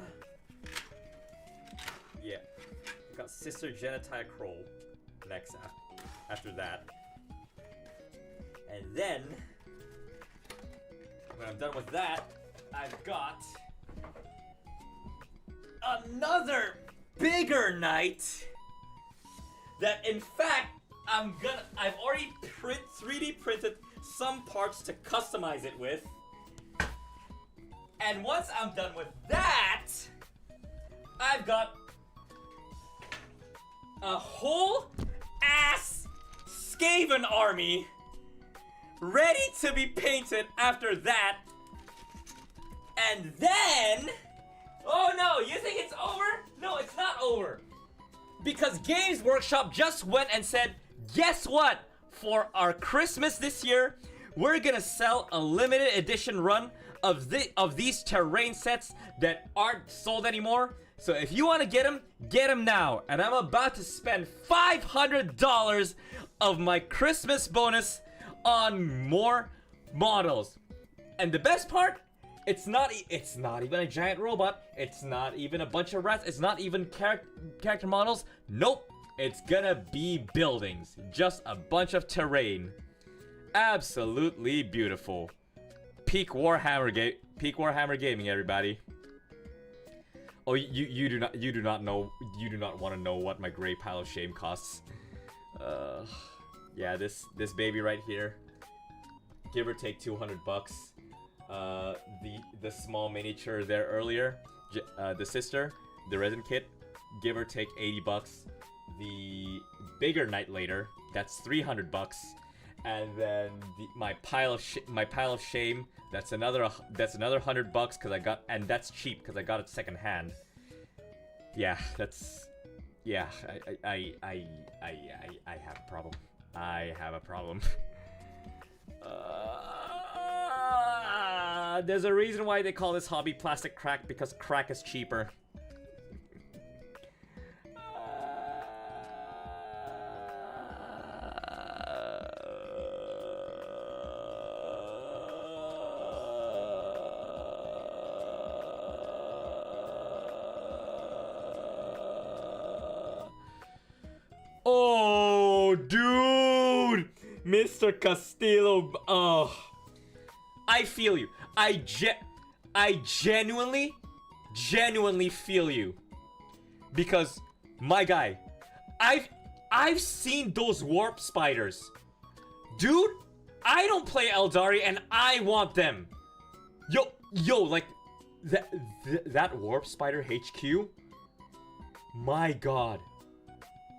Yeah. I've got Sister Genitalia Kroll next after that. And then when I'm done with that, I've got another bigger knight that in fact I've already 3D printed some parts to customize it with. And once I'm done with that, I've got a whole ass Skaven army ready to be painted after that. And then, oh no, you think it's over? No, it's not over. Because Games Workshop just went and said, guess what? For our Christmas this year, we're gonna sell a limited edition run of these terrain sets that aren't sold anymore. So if you want to get them now. And I'm about to spend $500 of my Christmas bonus on more models. And the best part, it's not even a giant robot. It's not even a bunch of rats. It's not even character models. Nope. It's gonna be buildings. Just a bunch of terrain. Absolutely beautiful. Peak Warhammer gaming, everybody. Oh, you do not want to know what my gray pile of shame costs. Yeah, this baby right here, give or take $200. The small miniature there earlier, the sister, the resin kit, give or take $80. The bigger knight later, that's $300. And then my pile of shame, that's another $100 because I got, and that's cheap because I got it secondhand. Yeah, that's, yeah, I have a problem. I have a problem. There's a reason why they call this hobby plastic crack, because crack is cheaper. Mr. Castillo. Oh, I feel you. I genuinely feel you. Because, my guy, I've seen those warp spiders. Dude, I don't play Eldari and I want them. Yo, like, that warp spider HQ? My god.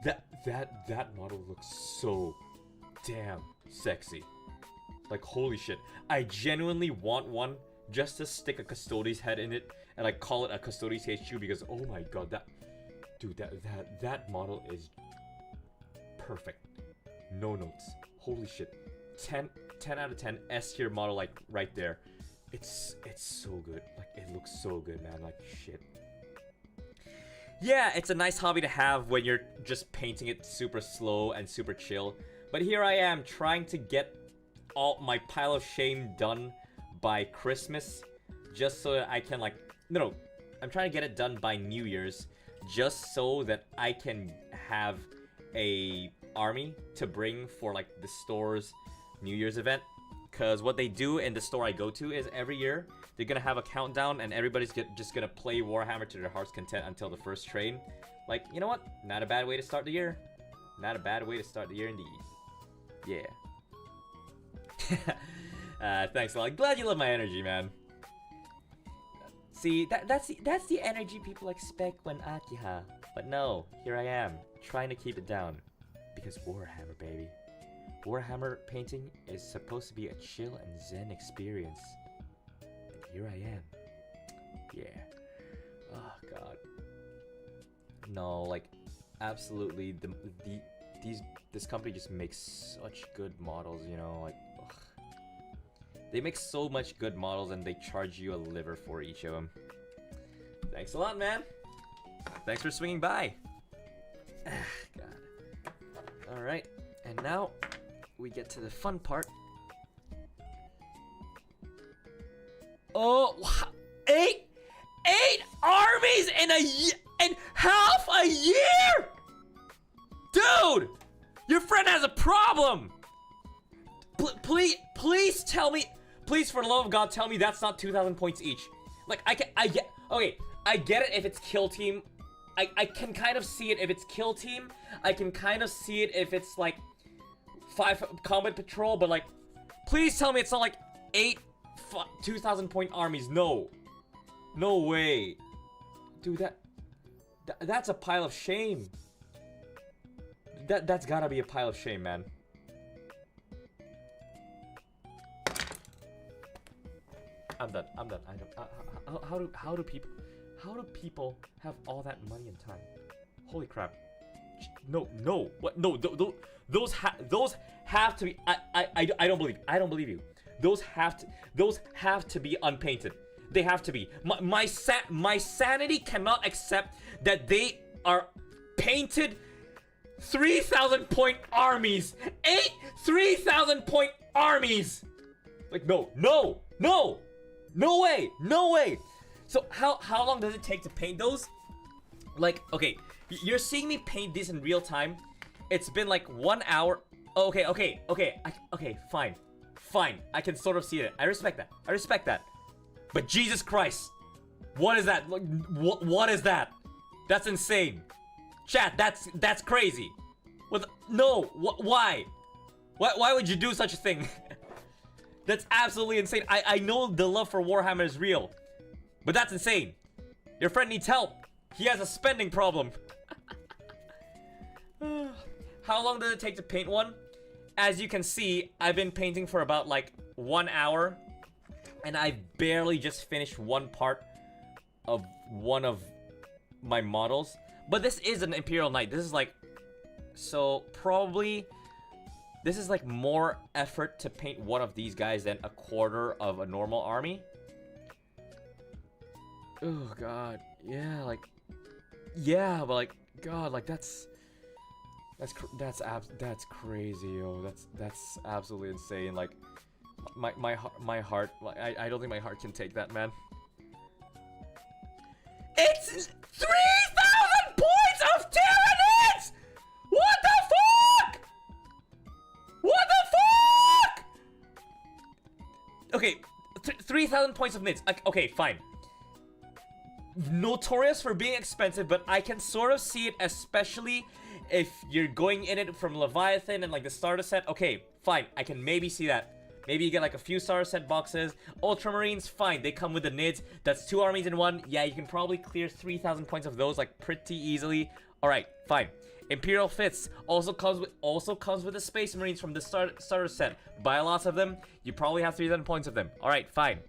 That model looks so damn sexy. Like, holy shit. I genuinely want one just to stick a Custodes head in it and like call it a Custodes HQ because oh my god, that model is perfect. No notes. Holy shit. 10 out of 10 S tier model, like right there. It's so good. Like, it looks so good, man. Like, shit. Yeah, it's a nice hobby to have when you're just painting it super slow and super chill. But here I am trying to get all my pile of shame done by Christmas, just so that I can like, no, I'm trying to get it done by New Year's, just so that I can have a army to bring for like the store's New Year's event. Cause what they do in the store I go to is every year they're gonna have a countdown and everybody's just gonna play Warhammer to their heart's content until the first train. Like, you know what? Not a bad way to start the year. Not a bad way to start the year indeed. Yeah. Thanks a lot. Glad you love my energy, man. See, that's the energy people expect when Akiha. But no, here I am, trying to keep it down. Because Warhammer, baby. Warhammer painting is supposed to be a chill and zen experience. And here I am. Yeah. Oh god. No, like, absolutely, this company just makes such good models, you know, like, ugh. They make so much good models and they charge you a liver for each of them. Thanks a lot, man. Thanks for swinging by. God. Alright, and now we get to the fun part. Oh, eight armies in half a year! Dude! Your friend has a problem! Please tell me, please for the love of God, tell me that's not 2,000 points each. Like, okay, I get it if it's kill team. I can kind of see it if it's kill team. I can kind of see it if it's like 5 combat patrol, but like, please tell me it's not like 8 2,000 point armies. No way, dude. That's a pile of shame. That's gotta be a pile of shame, man. I'm done. How do people have all that money and time? Holy crap. No, what? No, those have to be. I don't believe you. Those have to be unpainted. They have to be. My sanity cannot accept that they are painted 3,000 point armies. 3,000 point armies. Like, no way. So how long does it take to paint those? Like, okay, you're seeing me paint this in real time. It's been like 1 hour. Oh, okay, fine. I can sort of see it. I respect that. But Jesus Christ, what is that? Like, what is that? That's insane. Chat, that's crazy. Why? Why would you do such a thing? That's absolutely insane. I know the love for Warhammer is real, but that's insane. Your friend needs help. He has a spending problem. How long does it take to paint one? As you can see, I've been painting for about like 1 hour, and I've barely just finished one part of one of my models. But this is an Imperial Knight. This is like, so probably this is like more effort to paint one of these guys than a quarter of a normal army. Oh god, yeah, like, yeah, but like, god, like that's crazy, yo. That's absolutely insane. Like, my heart, like, I don't think my heart can take that, man. It's 3,000 points of Tyranids! What the fuck? What the Okay, 3,000 points of knits. Okay, fine. Notorious for being expensive, but I can sort of see it, especially if you're going in it from Leviathan and like the starter set. Okay, fine, I can maybe see that. Maybe you get like a few starter set boxes. Ultramarines, fine, they come with the nids. That's 2 armies in one. Yeah, you can probably clear 3,000 points of those like pretty easily. All right, fine. Imperial Fists also comes with the Space Marines from the starter set. Buy lots of them, you probably have 3,000 points of them. All right, fine.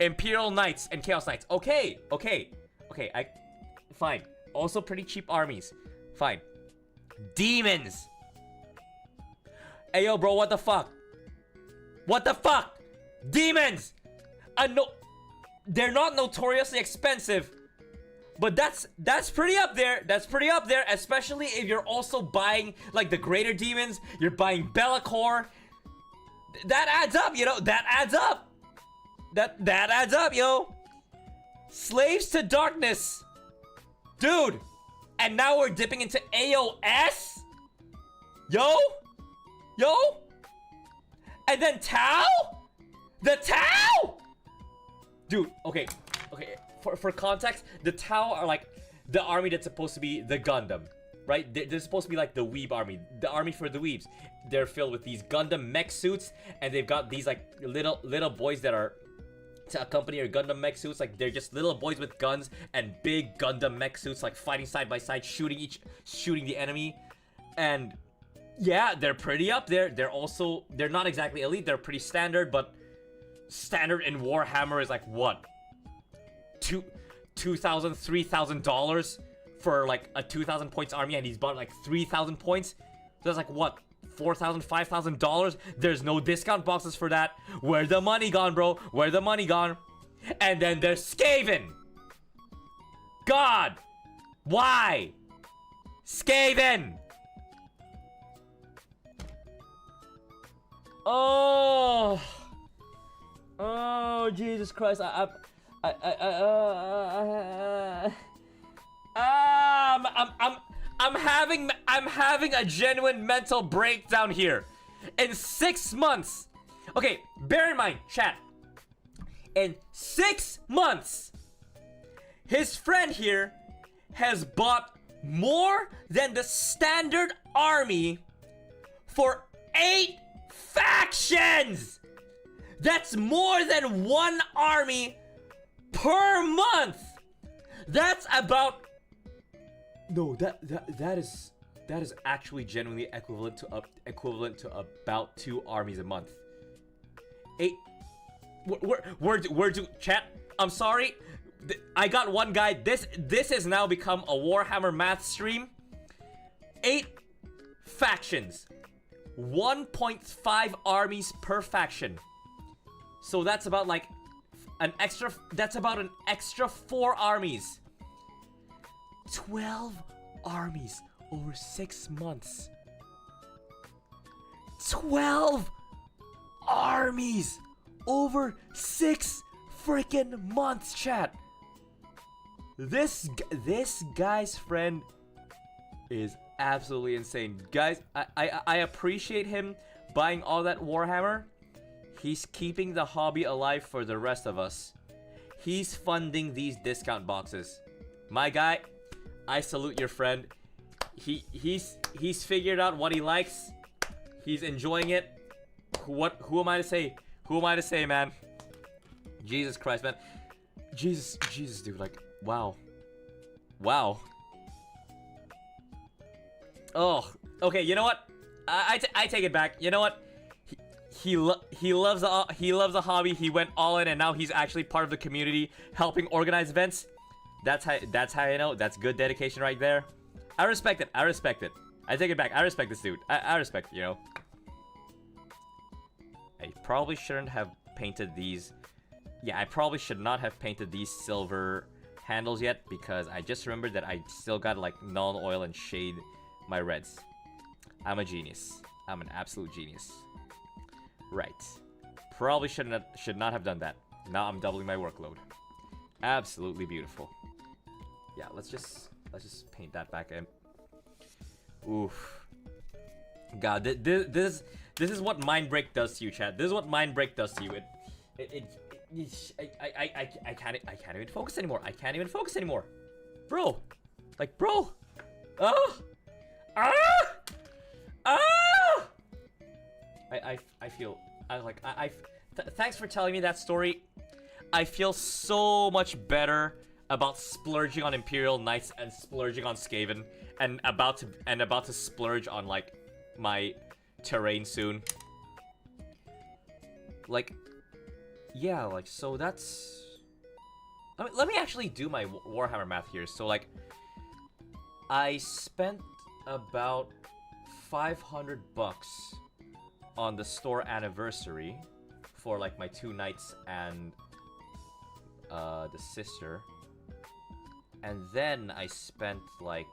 Imperial Knights and Chaos Knights. Okay, fine. Also pretty cheap armies. Fine. Demons. Hey yo, bro, what the fuck? What the fuck? Demons. They're not notoriously expensive, but that's pretty up there. That's pretty up there, especially if you're also buying like the greater demons. You're buying Be'lakor. That adds up, you know. That adds up. That adds up, yo. Slaves to Darkness, dude. And now we're dipping into AOS. Yo. And then Tau. The Tau. Dude. Okay. For context, the Tau are like the army that's supposed to be the Gundam, right? They're supposed to be like the Weeb army, the army for the Weebs. They're filled with these Gundam mech suits, and they've got these like little boys that are to accompany your Gundam mech suits. Like they're just little boys with guns and big Gundam mech suits, like fighting side by side, shooting the enemy. And yeah, they're pretty up there. They're not exactly elite. They're pretty standard, but standard in Warhammer is like what? $2,000, $3,000 for like a 2,000 points army, and he's bought like 3,000 points. So that's like what? $4,000, $5,000. There's no discount boxes for that. Where the money gone, bro? Where the money gone? And then there's Skaven. God, why? Skaven. Oh, Jesus Christ! I'm having a genuine mental breakdown here. In 6 months, okay, bear in mind, chat. In 6 months, his friend here has bought more than the standard army for 8 factions. That's more than 1 army per month. That's about that is actually genuinely equivalent to about 2 armies a month. 8. Where do chat? I'm sorry. I got one guy. This has now become a Warhammer math stream. 8 factions. 1.5 armies per faction. So that's about like an extra 4 armies. 12 armies over 6 months. 12 armies over 6 freaking months, chat. This guy's friend is absolutely insane. Guys, I appreciate him buying all that Warhammer. He's keeping the hobby alive for the rest of us. He's funding these discount boxes. My guy, I salute your friend. He's figured out what he likes. He's enjoying it. Who am I to say? Who am I to say, man? Jesus Christ, man. Jesus, dude, like, wow. Oh, okay, you know what? I take it back. You know what? He loves the hobby. He went all in, and now he's actually part of the community, helping organize events. That's how you know. That's good dedication right there. I respect it. I take it back. I respect this dude. I respect it, you know. I probably shouldn't have painted these. Yeah, I probably should not have painted these silver handles yet, because I just remembered that I still got like null oil and shade my reds. I'm a genius. I'm an absolute genius. Right. Probably should not have done that. Now I'm doubling my workload. Absolutely beautiful. Yeah, let's just paint that back in. Oof. God, this is what Mind Break does to you, chat. This is what Mind Break does to you. I can't even focus anymore. I can't even focus anymore, bro. Like, bro. Ah, ah, ah. I feel thanks for telling me that story. I feel so much better about splurging on Imperial Knights and splurging on Skaven, and about to splurge on like my terrain soon. Like, yeah, like, so that's... let me actually do my Warhammer math here. So, like, I spent about 500 bucks on the store anniversary for, like, my 2 knights and the sister. And then I spent, like,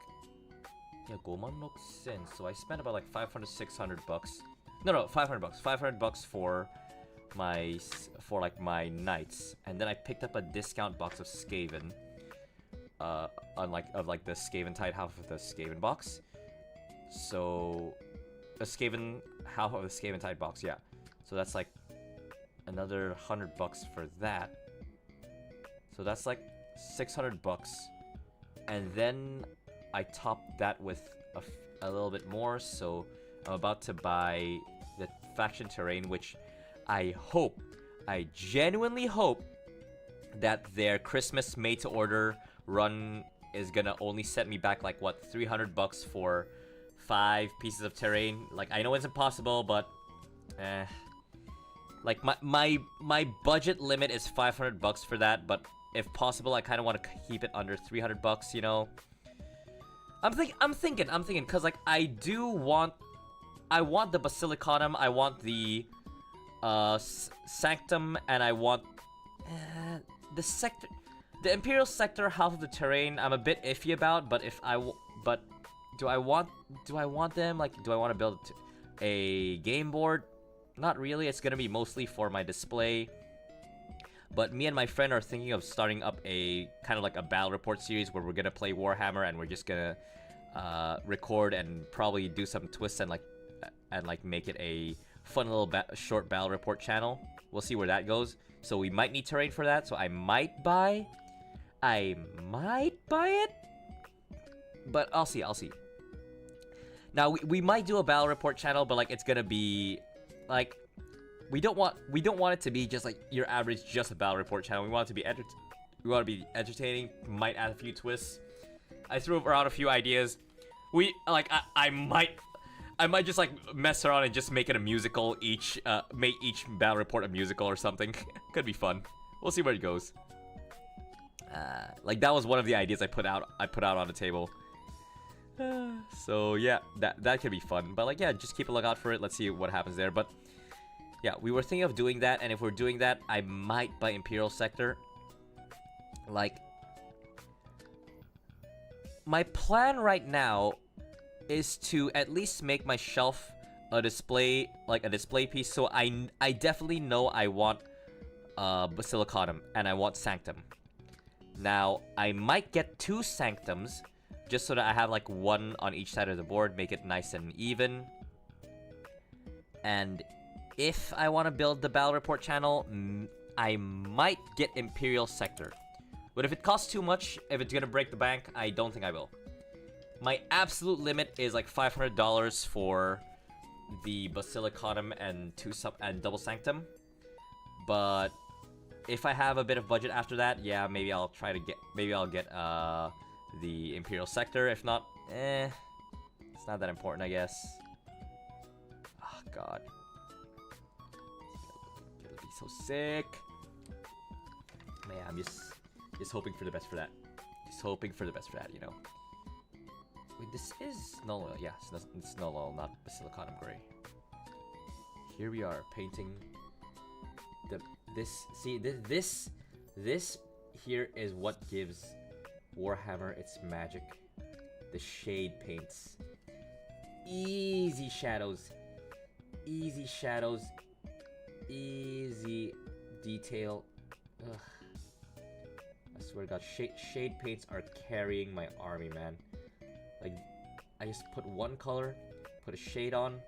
yeah, 56,000. So I spent about, like, 500, 600 bucks. No, 500 bucks. 500 bucks for like my knights, and then I picked up a discount box of Skaven, of the Skaven Tide half of the Skaven box. So a Skaven half of the Skaven Tide box, yeah. So that's like another 100 bucks for that. So that's like 600 bucks, and then I topped that with a little bit more. So I'm about to buy the faction terrain, which I genuinely hope that their Christmas made-to-order run is gonna only set me back like, what, 300 bucks for 5 pieces of terrain. Like, I know it's impossible, but like my budget limit is 500 bucks for that, but if possible, I kind of want to keep it under 300 bucks, you know. I'm thinking, cause like I want the Basilicanum, I want the Sanctum, and I want the Imperial Sector half of the terrain. I'm a bit iffy about, but do I want them? Like, do I want to build a game board? Not really. It's gonna be mostly for my display. But me and my friend are thinking of starting up a kind of like a battle report series where we're gonna play Warhammer, and we're just gonna record and probably do some twists and like make it a fun little short battle report channel. We'll see where that goes. So we might need terrain for that. So I might buy it, but I'll see. Now we might do a battle report channel, but like it's gonna be like we don't want it to be just like your average just a battle report channel. We want it to be entertaining. Might add a few twists. I threw around a few ideas. I might just like mess around and just make it a musical. Make each battle report a musical or something. Could be fun. We'll see where it goes. Like that was one of the ideas I put out on the table. So yeah, that could be fun. But like, yeah, just keep a lookout for it. Let's see what happens there. But yeah, we were thinking of doing that, and if we're doing that, I might buy Imperial Sector. Like, my plan right now is to at least make my shelf a display piece. So I definitely know I want Basilicanum and I want Sanctum. Now I might get 2 Sanctums just so that I have like 1 on each side of the board, make it nice and even. And if I want to build the battle report channel, I might get Imperial Sector. But if it costs too much, if it's gonna break the bank, I don't think I will. My absolute limit is like $500 for the Basilicanum and double Sanctum. But if I have a bit of budget after that, yeah, maybe I'll get the Imperial Sector. If not, it's not that important, I guess. Oh god, it's gonna be so sick. Man, I'm just hoping for the best for that. Just hoping for the best for that, you know. Wait, this is null oil. Yeah, it's null oil, not Basilicanum Gray. Here we are painting this here is what gives Warhammer its magic. The shade paints. Easy shadows, easy detail. Ugh. I swear to god, shade paints are carrying my army, man. Like, I just put one color, put a shade on,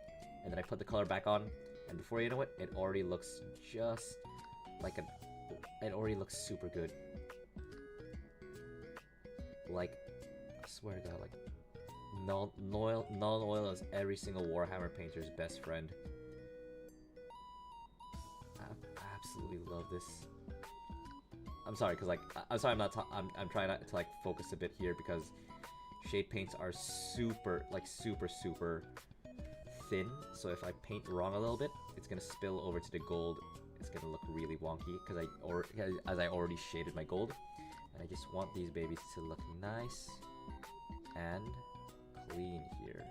and then I put the color back on, and before you know it, it already looks just like it already looks super good. Like, I swear to God, like, non-oil is every single Warhammer painter's best friend. I absolutely love this. I'm sorry, cause like I'm sorry, I'm trying not to like focus a bit here because shade paints are super thin. So if I paint wrong a little bit, it's gonna spill over to the gold. It's gonna look really wonky because as I already shaded my gold, and I just want these babies to look nice and clean here.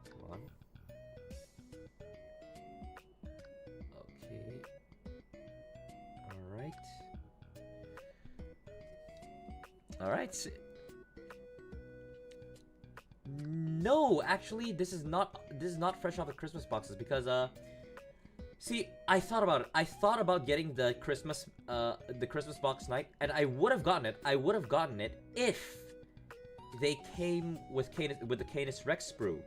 Come on. Okay. All right. All right. No, actually, this is not fresh off the Christmas boxes because see, I thought about it. I thought about getting the Christmas box night, and I would have gotten it. I would have gotten it if they came with the Canis Rex sprue,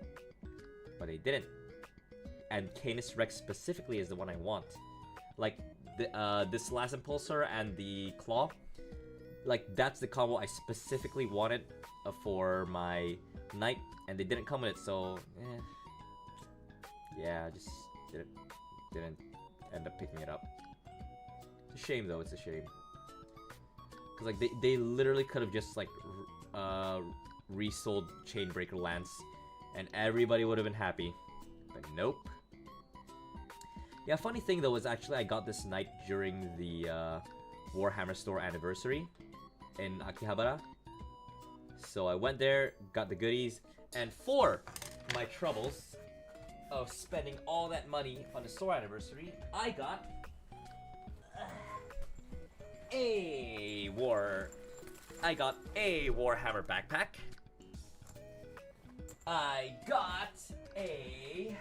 but they didn't. And Canis Rex specifically is the one I want. Like this last impulsor and the claw, like that's the combo I specifically wanted for my knight, and they didn't come with it. So yeah, I just didn't end up picking it up. It's a shame though. It's a shame because like they literally could have just like resold Chainbreaker Lance, and everybody would have been happy. But nope. Yeah, funny thing though is actually I got this knight during the Warhammer store anniversary in Akihabara. So I went there, got the goodies, and for my troubles of spending all that money on the store anniversary, I got a Warhammer backpack. I got a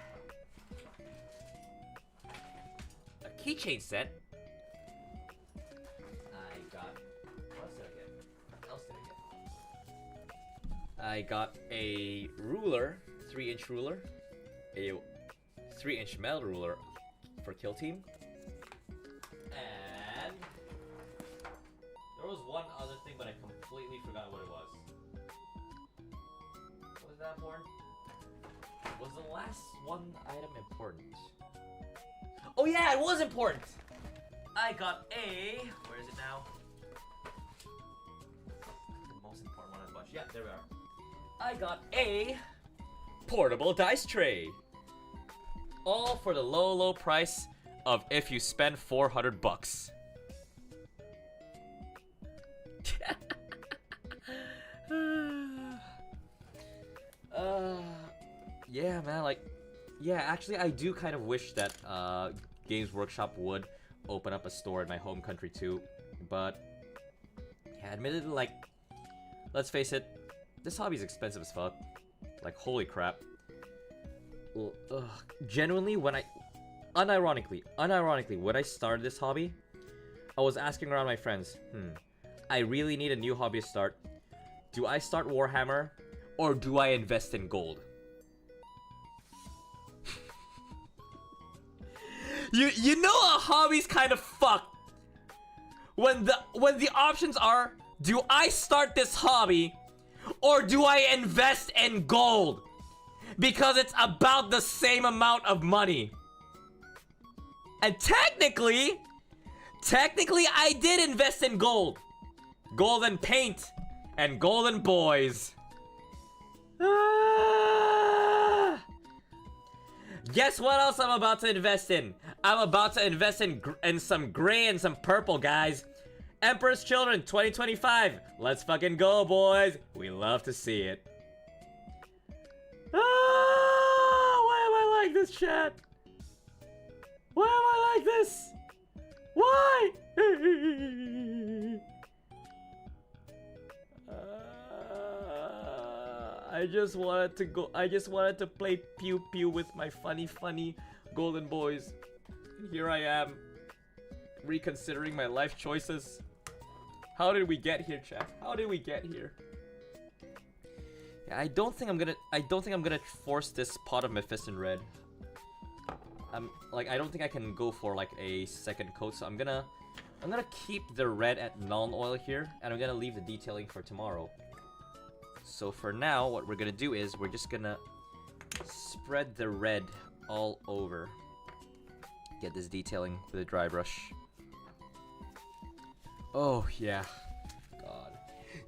keychain set. I got, what else did I get? What else did I get? I got a ruler, 3-inch ruler, a 3-inch metal ruler for Kill Team, and there was one other thing, but I completely forgot what it was. What was that for? Was the last one item important? Oh yeah, it was important! I got a... Where is it now? The most important one of the bunch. Yeah, there we are. I got a portable dice tray. All for the low price of if you spend 400 bucks. Yeah, man, like, yeah, actually, I do kind of wish that Games Workshop would open up a store in my home country too, but yeah, admittedly, like, let's face it, this hobby is expensive as fuck. Like, holy crap. Genuinely, unironically, when I started this hobby, I was asking around my friends, I really need a new hobby to start. Do I start Warhammer, or do I invest in gold? You know a hobby's kind of fucked when the options are, do I start this hobby or do I invest in gold? Because it's about the same amount of money. And technically I did invest in gold. Golden paint and golden boys. Guess what else I'm about to invest in? I'm about to invest in some gray and some purple, guys. Emperor's Children 2025. Let's fucking go, boys. We love to see it. Why am I like this, chat? Why am I like this? Why? I just wanted to play pew pew with my funny golden boys. And here I am, reconsidering my life choices. How did we get here, chat? How did we get here? Yeah, I don't think I'm gonna force this pot of Mephiston Red. I don't think I can go for like a second coat, so I'm gonna keep the red at null oil here, and I'm gonna leave the detailing for tomorrow. So for now, what we're gonna do is we're just gonna spread the red all over. Get this detailing with a dry brush. Oh yeah, God.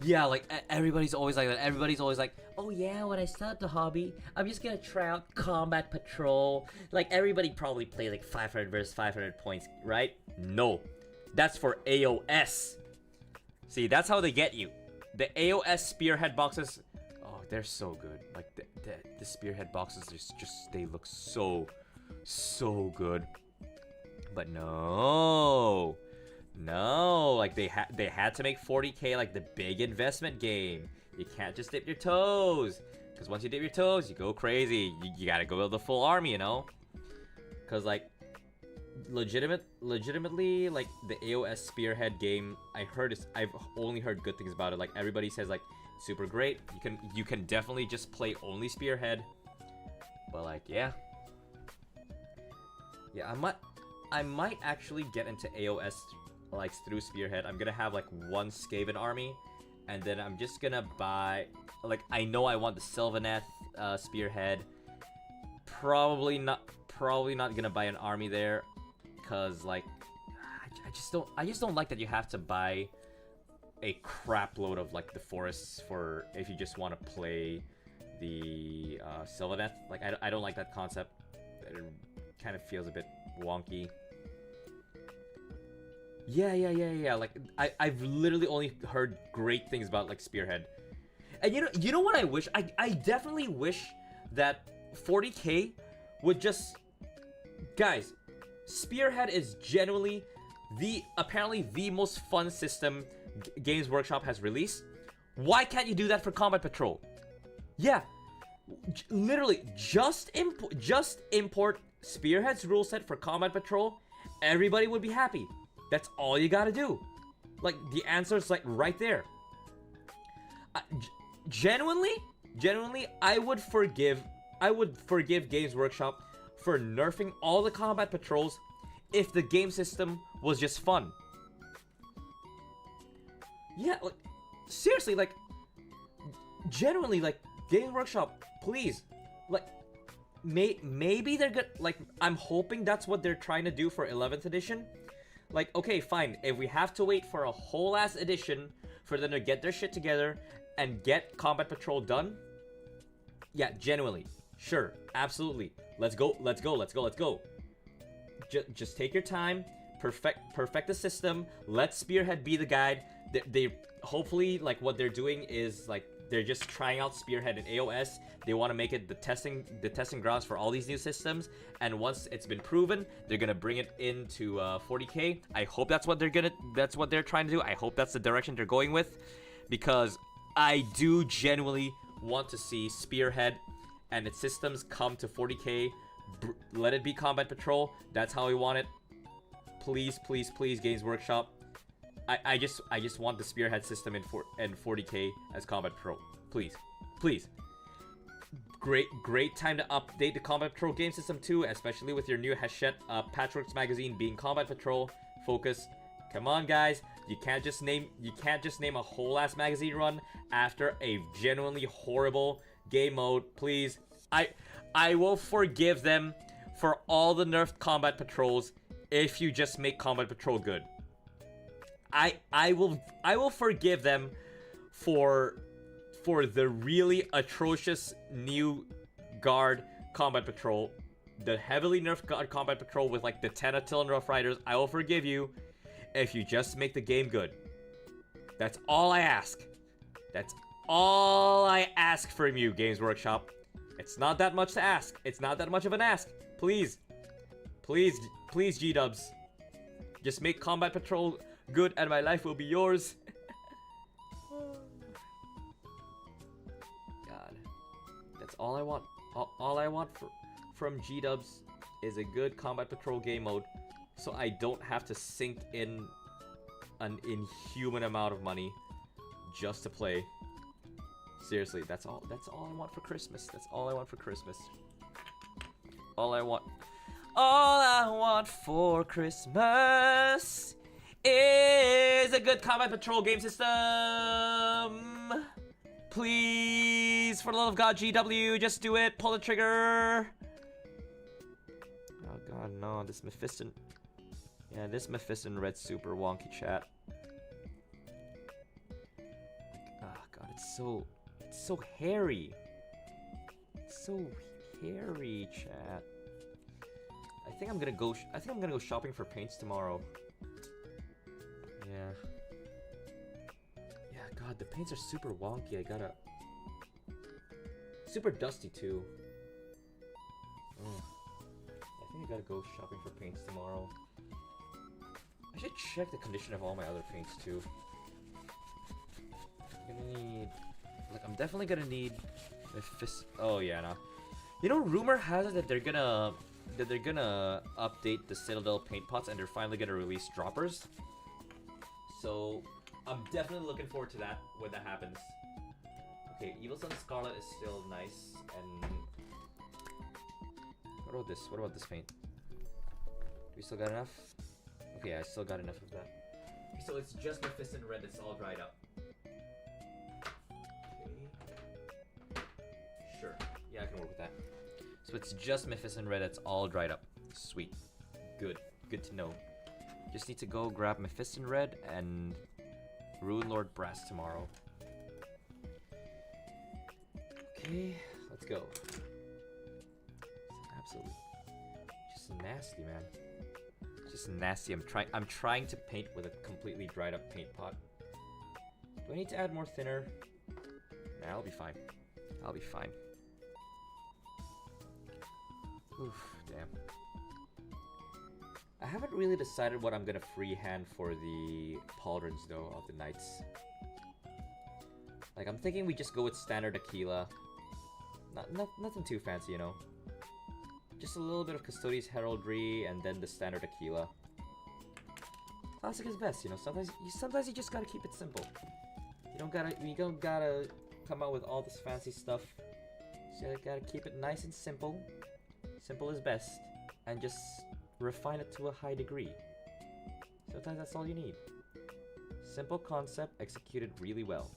Yeah, like everybody's always like that. Everybody's always like, oh yeah, when I start the hobby, I'm just gonna try out Combat Patrol. Like everybody probably plays like 500 versus 500 points, right? No, that's for AOS. See, that's how they get you. The AOS spearhead boxes, oh, they're so good. Like the spearhead boxes, just they look so good. But no, like they had to make 40K like the big investment game. You can't just dip your toes, because once you dip your toes, you go crazy. You gotta go build the full army, you know? Because like legitimately, like the AOS spearhead game, I've only heard good things about it. Like everybody says like super great. You can definitely just play only spearhead. But like yeah, I might actually get into AOS like through spearhead. I'm gonna have like one Skaven army, and then I'm just gonna buy, like, I know I want the Sylvaneth spearhead. Probably not gonna buy an army there, cause like I just don't like that you have to buy a crap load of like the forests for if you just want to play the Sylvaneth. Like I don't like that concept. It kind of feels a bit wonky. Yeah. Like I've literally only heard great things about like Spearhead. And you know what I wish? I definitely wish that 40K would just, guys, Spearhead is genuinely apparently the most fun system Games Workshop has released. Why can't you do that for Combat Patrol? Yeah, literally just import Spearhead's rule set for Combat Patrol. Everybody would be happy. That's all you gotta do. Like, the answer is like right there. Genuinely, I would forgive Games Workshop for nerfing all the Combat Patrols if the game system was just fun. Yeah, like, seriously, like, genuinely, like, Games Workshop, please, like, maybe they're good. Like, I'm hoping that's what they're trying to do for 11th edition. Like, okay, fine, if we have to wait for a whole ass edition for them to get their shit together and get Combat Patrol done, yeah, genuinely, sure, absolutely, let's go. Just take your time, perfect the system, let Spearhead be the guide. They hopefully, like, what they're doing is, like, they're just trying out Spearhead in AOS. They want to make it the testing grounds for all these new systems, and once it's been proven, they're gonna bring it into 40K. I hope that's what they're trying to do. I hope that's the direction they're going with, because I do genuinely want to see Spearhead and its systems come to 40K. Let it be Combat Patrol. That's how we want it. Please, Games Workshop. I just want the Spearhead system in 40K as Combat Patrol. Please. Great time to update the Combat Patrol game system too, especially with your new Hachette Patchworks magazine being Combat Patrol focus. Come on, guys. You can't just name a whole ass magazine run after a genuinely horrible game mode. Please. I will forgive them for all the nerfed Combat Patrols if you just make Combat Patrol good. I will forgive them for the really atrocious new Guard Combat Patrol, the heavily nerfed Guard Combat Patrol with like the 10 Attilan Rough Riders. I will forgive you if you just make the game good. That's all I ask. That's all I ask from you, Games Workshop. It's not that much to ask. It's not that much of an ask. Please, G-dubs. Just make Combat Patrol good and my life will be yours. God, that's all I want. All I want from G-dubs is a good Combat Patrol game mode, so I don't have to sink in an inhuman amount of money just to play. Seriously, that's all I want for Christmas. That's all I want for Christmas. All I want. All I want for Christmas is a good combat patrol game system. Please, for the love of God, GW, just do it. Pull the trigger. Oh god, no, this Mephiston. Yeah, this Mephiston Red super wonky, chat. Oh god, it's so hairy. It's so hairy, chat. I think I'm gonna go shopping for paints tomorrow. Yeah. Yeah, god, the paints are super wonky. I gotta... Super dusty, too. I think I gotta go shopping for paints tomorrow. I should check the condition of all my other paints, too. I'm gonna need... Like, I'm definitely gonna need... Oh, yeah, no. You know, rumor has it that they're gonna update the Citadel paint pots and they're finally gonna release droppers. So, I'm definitely looking forward to that when that happens. Okay, Evil Sun Scarlet is still nice, and... What about this? What about this paint? Do we still got enough? Okay, I still got enough of that. Okay, so it's just Mephiston Red that's all dried up. Okay. Sure. Yeah, I can work with that. So it's just Mephiston Red that's all dried up. Sweet. Good. Good to know. Just need to go grab Mephiston Red and Rune Lord Brass tomorrow. Okay, let's go. Absolutely. Just nasty, man. Just nasty. I'm trying to paint with a completely dried up paint pot. Do I need to add more thinner? Nah, I'll be fine. I'll be fine. Oof, damn. I haven't really decided what I'm gonna freehand for the pauldrons though of the knights. Like, I'm thinking we just go with standard Aquila. Nothing too fancy, you know. Just a little bit of Custodes Heraldry and then the standard Aquila. Classic is best, you know. Sometimes you just gotta keep it simple. You don't gotta come out with all this fancy stuff. You gotta keep it nice and simple. Simple is best, and just refine it to a high degree. Sometimes that's all you need. Simple concept executed really well.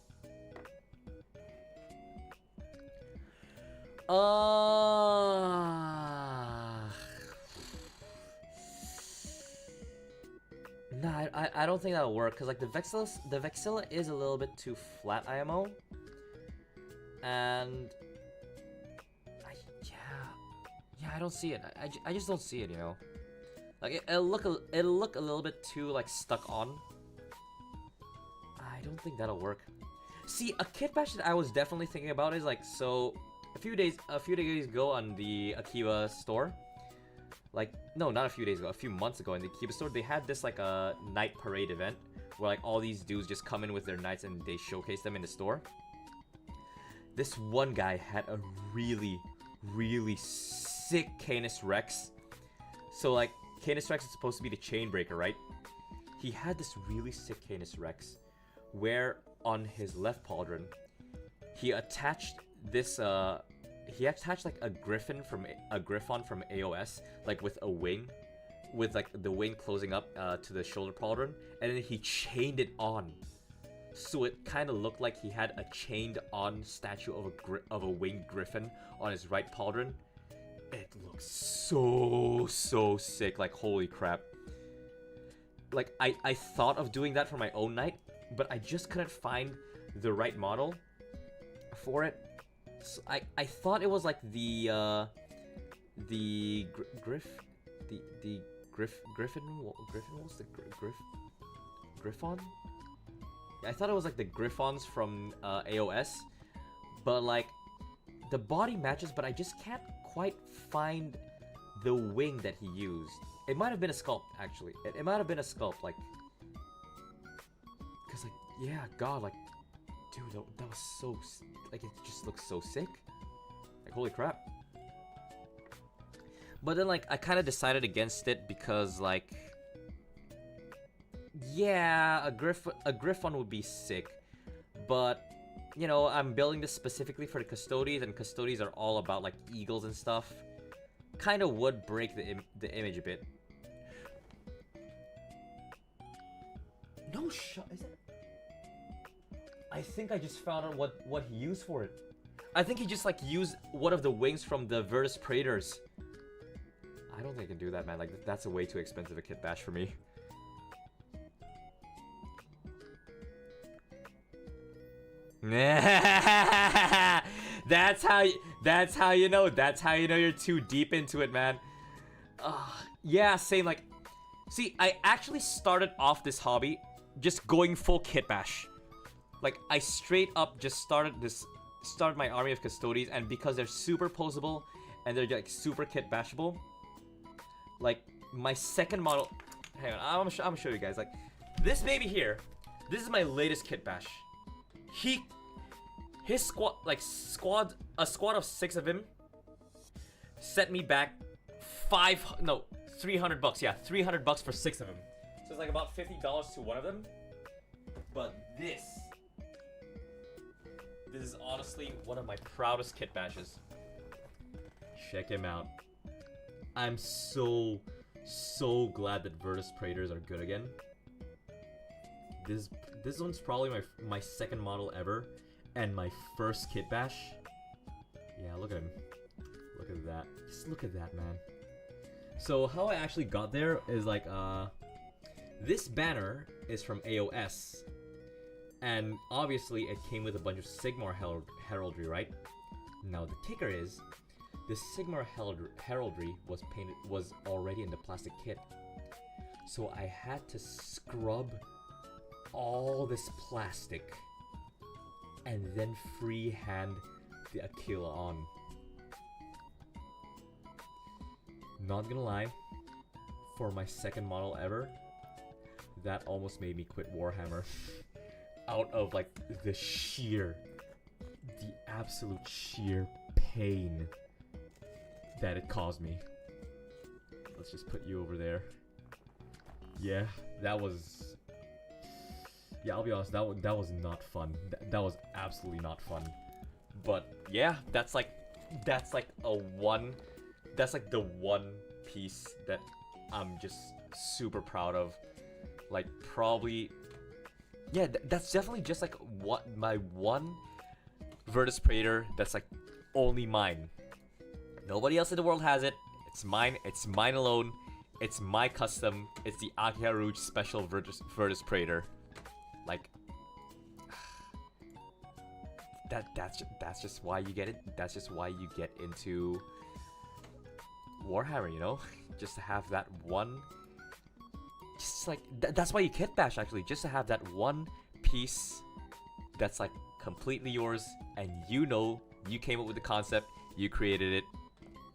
Nah, I don't think that'll work, cause like the Vexilla is a little bit too flat IMO, and yeah, I don't see it. I just don't see it, you know. Like it'll look a little bit too like stuck on. I don't think that'll work. See, a kitbash that I was definitely thinking about is like, so a few days ago on the Akiba store. Like, no, not a few days ago, a few months ago in the Akiba store, they had this like a night parade event where like all these dudes just come in with their knights and they showcase them in the store. This one guy had a really sick Canis Rex. So like, Canis Rex is supposed to be the chain breaker, right? He had this really sick Canis Rex where on his left pauldron, he attached this like a Griffon from AOS, like with a wing, with like the wing closing up to the shoulder pauldron, and then he chained it on, so it kind of looked like he had a chained on statue of a winged Griffon on his right pauldron. It looks so sick, like holy crap. Like I thought of doing that for my own knight, but I just couldn't find the right model for it. So I thought it was like the Griffon was the Griffon? Yeah, I thought it was like the Griffons from AOS, but like the body matches, but I just can't quite find the wing that he used. It might have been a sculpt, actually. It might have been a sculpt, like, cause like, yeah, god, like, dude, that was so, like, it just looks so sick. Like, holy crap. But then, like, I kind of decided against it because, like, yeah, a Griffon would be sick, but, you know, I'm building this specifically for the Custodes, and Custodes are all about, like, eagles and stuff. kind of would break the image a bit. No shot. Is it? I think I just found out what he used for it. I think he just like used one of the wings from the Virtus Praetors. I don't think I can do that, man. Like that's a way too expensive a kit bash for me. That's how you know. That's how you know you're too deep into it, man. Yeah, same. Like, see, I actually started off this hobby just going full kit bash. Like, I straight up just started my army of custodies, and because they're super posable and they're like super kit bashable, like my second model. Hang on, I'm gonna show you guys. Like, this baby here, this is my latest kit bash. His squad, a squad of 6 of him set me back 300 bucks. Yeah, 300 bucks for 6 of them. So it's like about $50 to one of them. But this is honestly one of my proudest kit bashes. Check him out. I'm so glad that Virtus Praetors are good again. This one's probably my second model ever, and my first kit bash. Yeah, look at him. Look at that. Just look at that, man. So how I actually got there is like, this banner is from AOS, and obviously it came with a bunch of Sigmar heraldry, right? Now the kicker is, the Sigmar heraldry was already in the plastic kit, so I had to scrub all this plastic and then freehand the Akiha on. Not gonna lie, for my second model ever, that almost made me quit Warhammer. Out of like the absolute sheer pain that it caused me. Let's just put you over there. Yeah, that was... Yeah, I'll be honest, that was not fun. That was absolutely not fun. But yeah, that's like the one piece that I'm just super proud of. Like, probably, yeah, that's definitely just like what my one Virtus Praetor that's like only mine. Nobody else in the world has it. It's mine. It's mine alone. It's my custom. It's the Akiha Rouge special Virtus Praetor. Like, that's just why you get it. That's just why you get into Warhammer, you know? Just to have that one, just like that's why you kit bash, actually, just to have that one piece that's like completely yours, and you know you came up with the concept, you created it,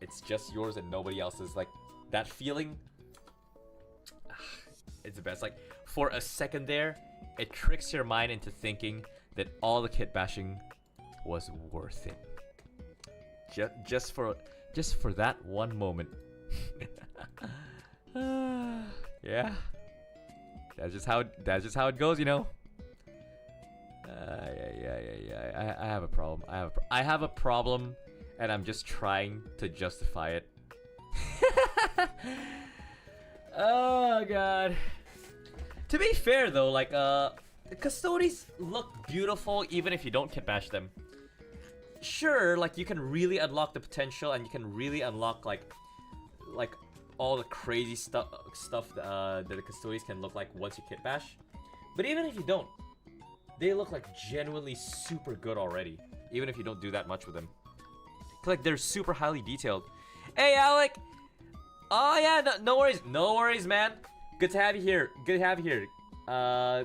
it's just yours and nobody else's. Like, that feeling, it's the best. Like, for a second there, it tricks your mind into thinking that all the kit bashing was worth it. Just for that one moment. Yeah, that's just how it goes, you know. Yeah. I have a problem. I have a problem, and I'm just trying to justify it. Oh god. To be fair though, like the custodies look beautiful even if you don't kit bash them. Sure, like you can really unlock the potential, and you can really unlock like all the crazy stuff that the custodies can look like once you kit bash. But even if you don't, they look like genuinely super good already, even if you don't do that much with them. Like, they're super highly detailed. Hey Alec! Oh yeah, no worries, man. Good to have you here.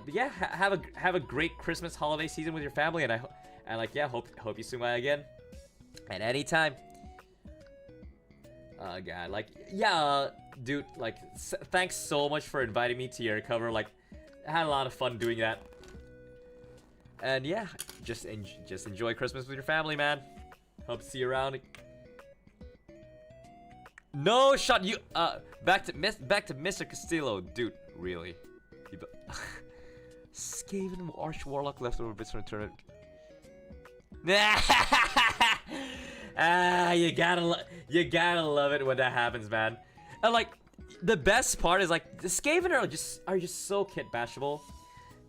Yeah, have a great Christmas holiday season with your family, and hope you swing by again at any time. God, like, yeah, dude, like, thanks so much for inviting me to your cover. Like, I had a lot of fun doing that. And yeah, just enjoy Christmas with your family, man. Hope to see you around. No shot, you back to Mr. Castillo, dude. Really? Skaven Arch Warlock leftover bits from the tournament. You gotta love it when that happens, man. And like, the best part is like the Skaven are just so kit bashable,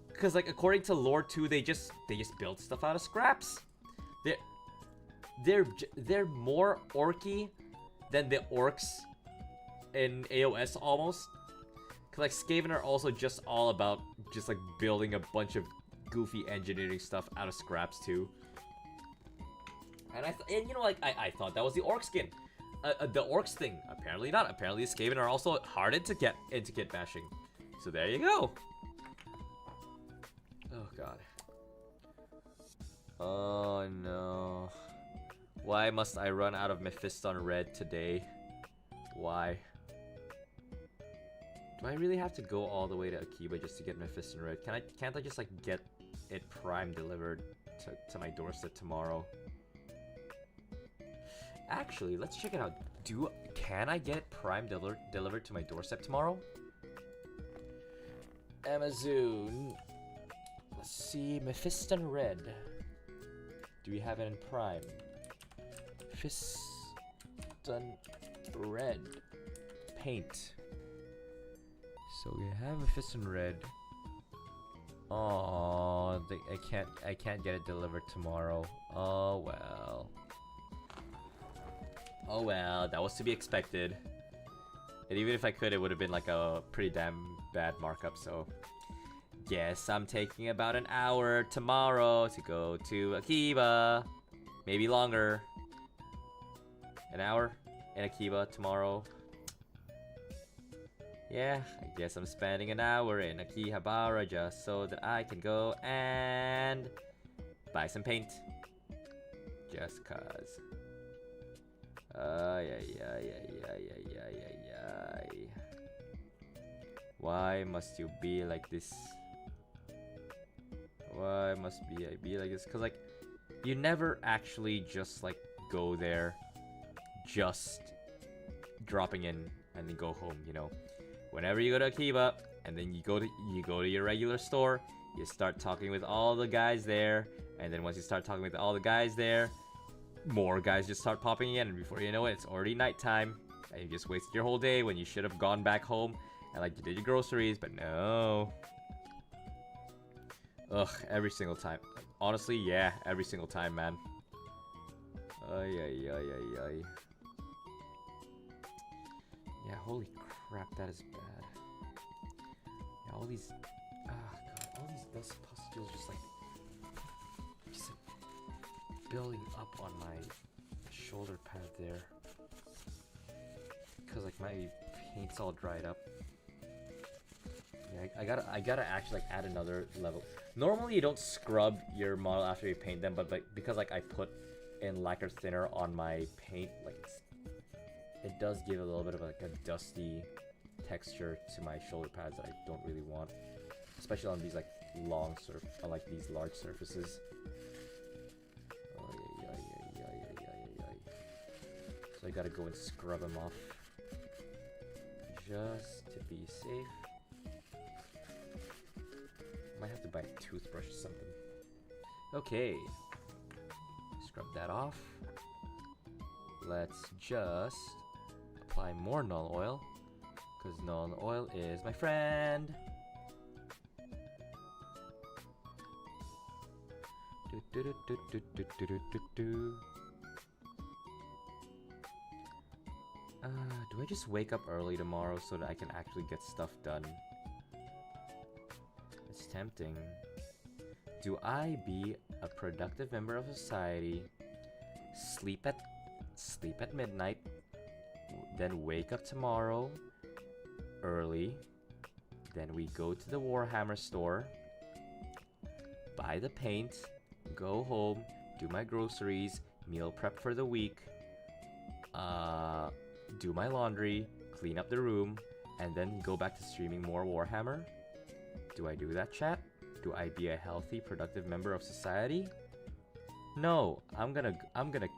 because like according to lore 2, they just build stuff out of scraps. They're more orky than the orcs in AOS almost. Cause like Skaven are also just all about just like building a bunch of goofy engineering stuff out of scraps too. And you know, like I thought that was the orc skin, the orcs thing. Apparently not. Apparently the Skaven are also hardened to get into kit bashing. So there you go. Oh god. Oh no. Why must I run out of Mephiston Red today? Why? Do I really have to go all the way to Akiba just to get Mephiston Red? Can't I just like get it Prime delivered to my doorstep tomorrow? Actually, let's check it out. Can I get Prime delivered to my doorstep tomorrow? Amazon. Let's see, Mephiston Red. Do we have it in Prime? Mephiston Red paint. So we have Mephiston Red. Oh, I can't get it delivered tomorrow. Oh well. Oh well, that was to be expected. And even if I could, it would have been like a pretty damn bad markup, so guess I'm taking about an hour tomorrow to go to Akiba. Maybe longer. An hour in Akiba tomorrow. Yeah, I guess I'm spending an hour in Akihabara just so that I can go and buy some paint. Just cause. Yeah. Why must you be like this? Why must I be like this? Cause like, you never actually just like go there, just dropping in and then go home. You know, whenever you go to Akiba and then you go to your regular store, you start talking with all the guys there, and then once you start talking with all the guys there, more guys just start popping in, and before you know it, it's already nighttime, and you just wasted your whole day when you should have gone back home and like you did your groceries, but no. Ugh, every single time. Honestly, yeah, every single time, man. Yeah, holy crap, that is bad. Yeah, all these, god, all these dust pustules just like building up on my shoulder pad there, because like my paint's all dried up. Yeah, I gotta actually like add another level. Normally you don't scrub your model after you paint them, but like because like I put in lacquer thinner on my paint, like it does give a little bit of like a dusty texture to my shoulder pads that I don't really want, especially on these like long on like these large surfaces. So I gotta go and scrub them off just to be safe. Might have to buy a toothbrush or something. Okay, scrub that off. Let's just apply more null oil, because null oil is my friend. Do I just wake up early tomorrow so that I can actually get stuff done? It's tempting. Do I be a productive member of society, sleep at midnight, then wake up tomorrow early, then we go to the Warhammer store, buy the paint, go home, do my groceries, meal prep for the week, do my laundry, clean up the room, and then go back to streaming more Warhammer? Do I do that, chat? Do I be a healthy, productive member of society? No, I'm gonna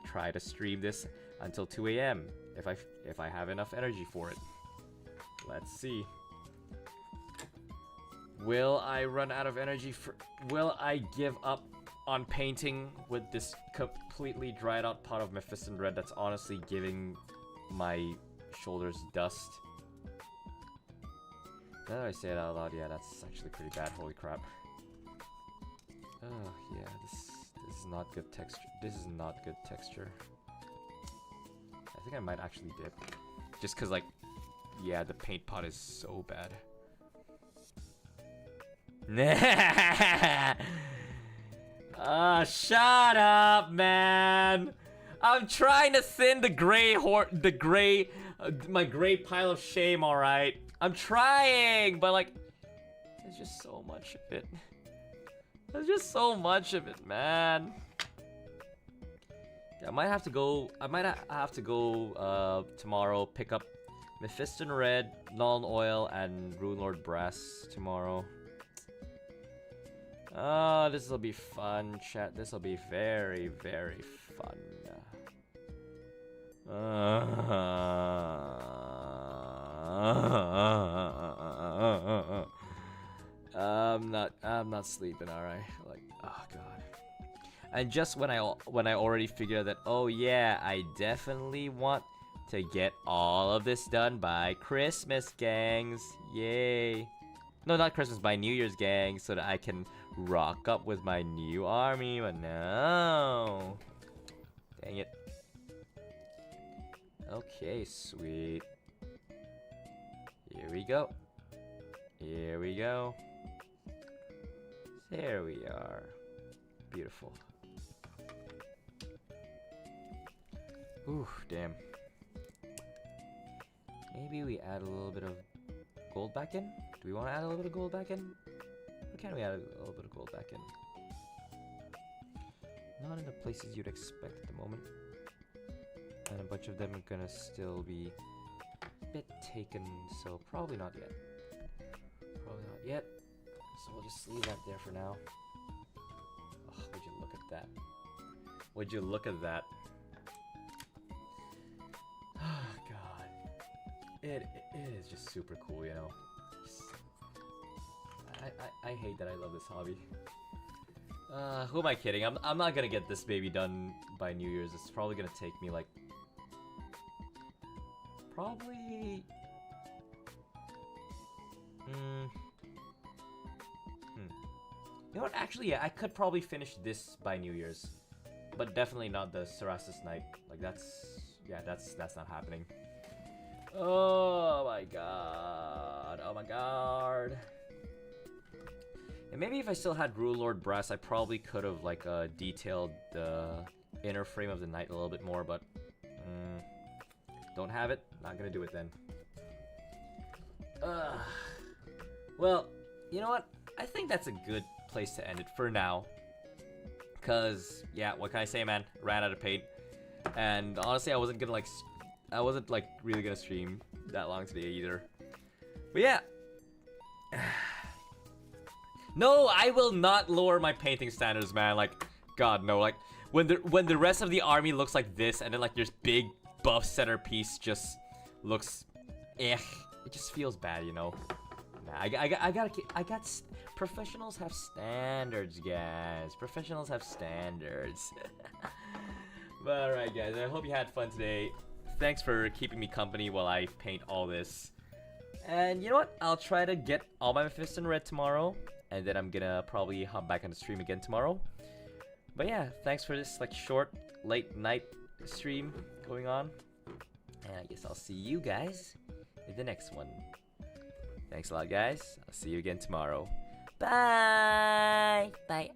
try to stream this until 2 a.m. if I have enough energy for it. Let's see. Will I run out of energy for... Will I give up on painting with this completely dried out pot of Mephiston red that's honestly giving my shoulders dust? Now that I say it out loud, yeah, that's actually pretty bad. Holy crap. Oh, yeah, this is not good texture. This is not good texture. I think I might actually dip. Just because, like, yeah, the paint pot is so bad. Shut up, man. I'm trying to thin the my gray pile of shame, alright? I'm trying, but like, there's just so much of it. There's just so much of it, man. Yeah, I might have to go tomorrow, pick up Mephiston Red, Null Oil, and Runelord Brass tomorrow. Oh, this will be fun, chat. This will be very, very fun. I'm not sleeping, alright. Like, oh god. And just when I already figured that, oh yeah, I definitely want to get all of this done by Christmas, gangs. Yay. No, not Christmas, by New Year's, gang, so that I can rock up with my new army, but no. Dang it. Okay, sweet. Here we go. Here we go. There we are. Beautiful. Ooh, damn. Maybe we add a little bit of gold back in? Do we want to add a little bit of gold back in? Or can we add a little bit of gold back in? Not in the places you'd expect at the moment. And a bunch of them are gonna still be a bit taken, so probably not yet. Probably not yet. So we'll just leave that there for now. Oh, would you look at that? Would you look at that? Oh god. It is just super cool, you know. I hate that I love this hobby. Who am I kidding? I'm not gonna get this baby done by New Year's. It's probably gonna take me like probably You know what? Actually, yeah, I could probably finish this by New Year's, but definitely not the Cerastus Night. Like that's not happening. Oh my god! Oh my god! And maybe if I still had Runelord Brass, I probably could have like detailed the inner frame of the knight a little bit more, but don't have it. Not gonna do it then. Well, you know what? I think that's a good place to end it for now. Cause yeah, what can I say, man? Ran out of paint, and honestly, I wasn't really gonna stream that long today either. But yeah. No, I will not lower my painting standards, man. Like, God, no. Like, when the rest of the army looks like this, and then like this big buff centerpiece just looks, it just feels bad, you know. Nah, I got. Professionals have standards, guys. Professionals have standards. But alright, guys. I hope you had fun today. Thanks for keeping me company while I paint all this. And you know what? I'll try to get all my Mephiston Red tomorrow. And then I'm gonna probably hop back on the stream again tomorrow. But yeah, thanks for this like short, late night stream going on. And I guess I'll see you guys in the next one. Thanks a lot, guys. I'll see you again tomorrow. Bye! Bye!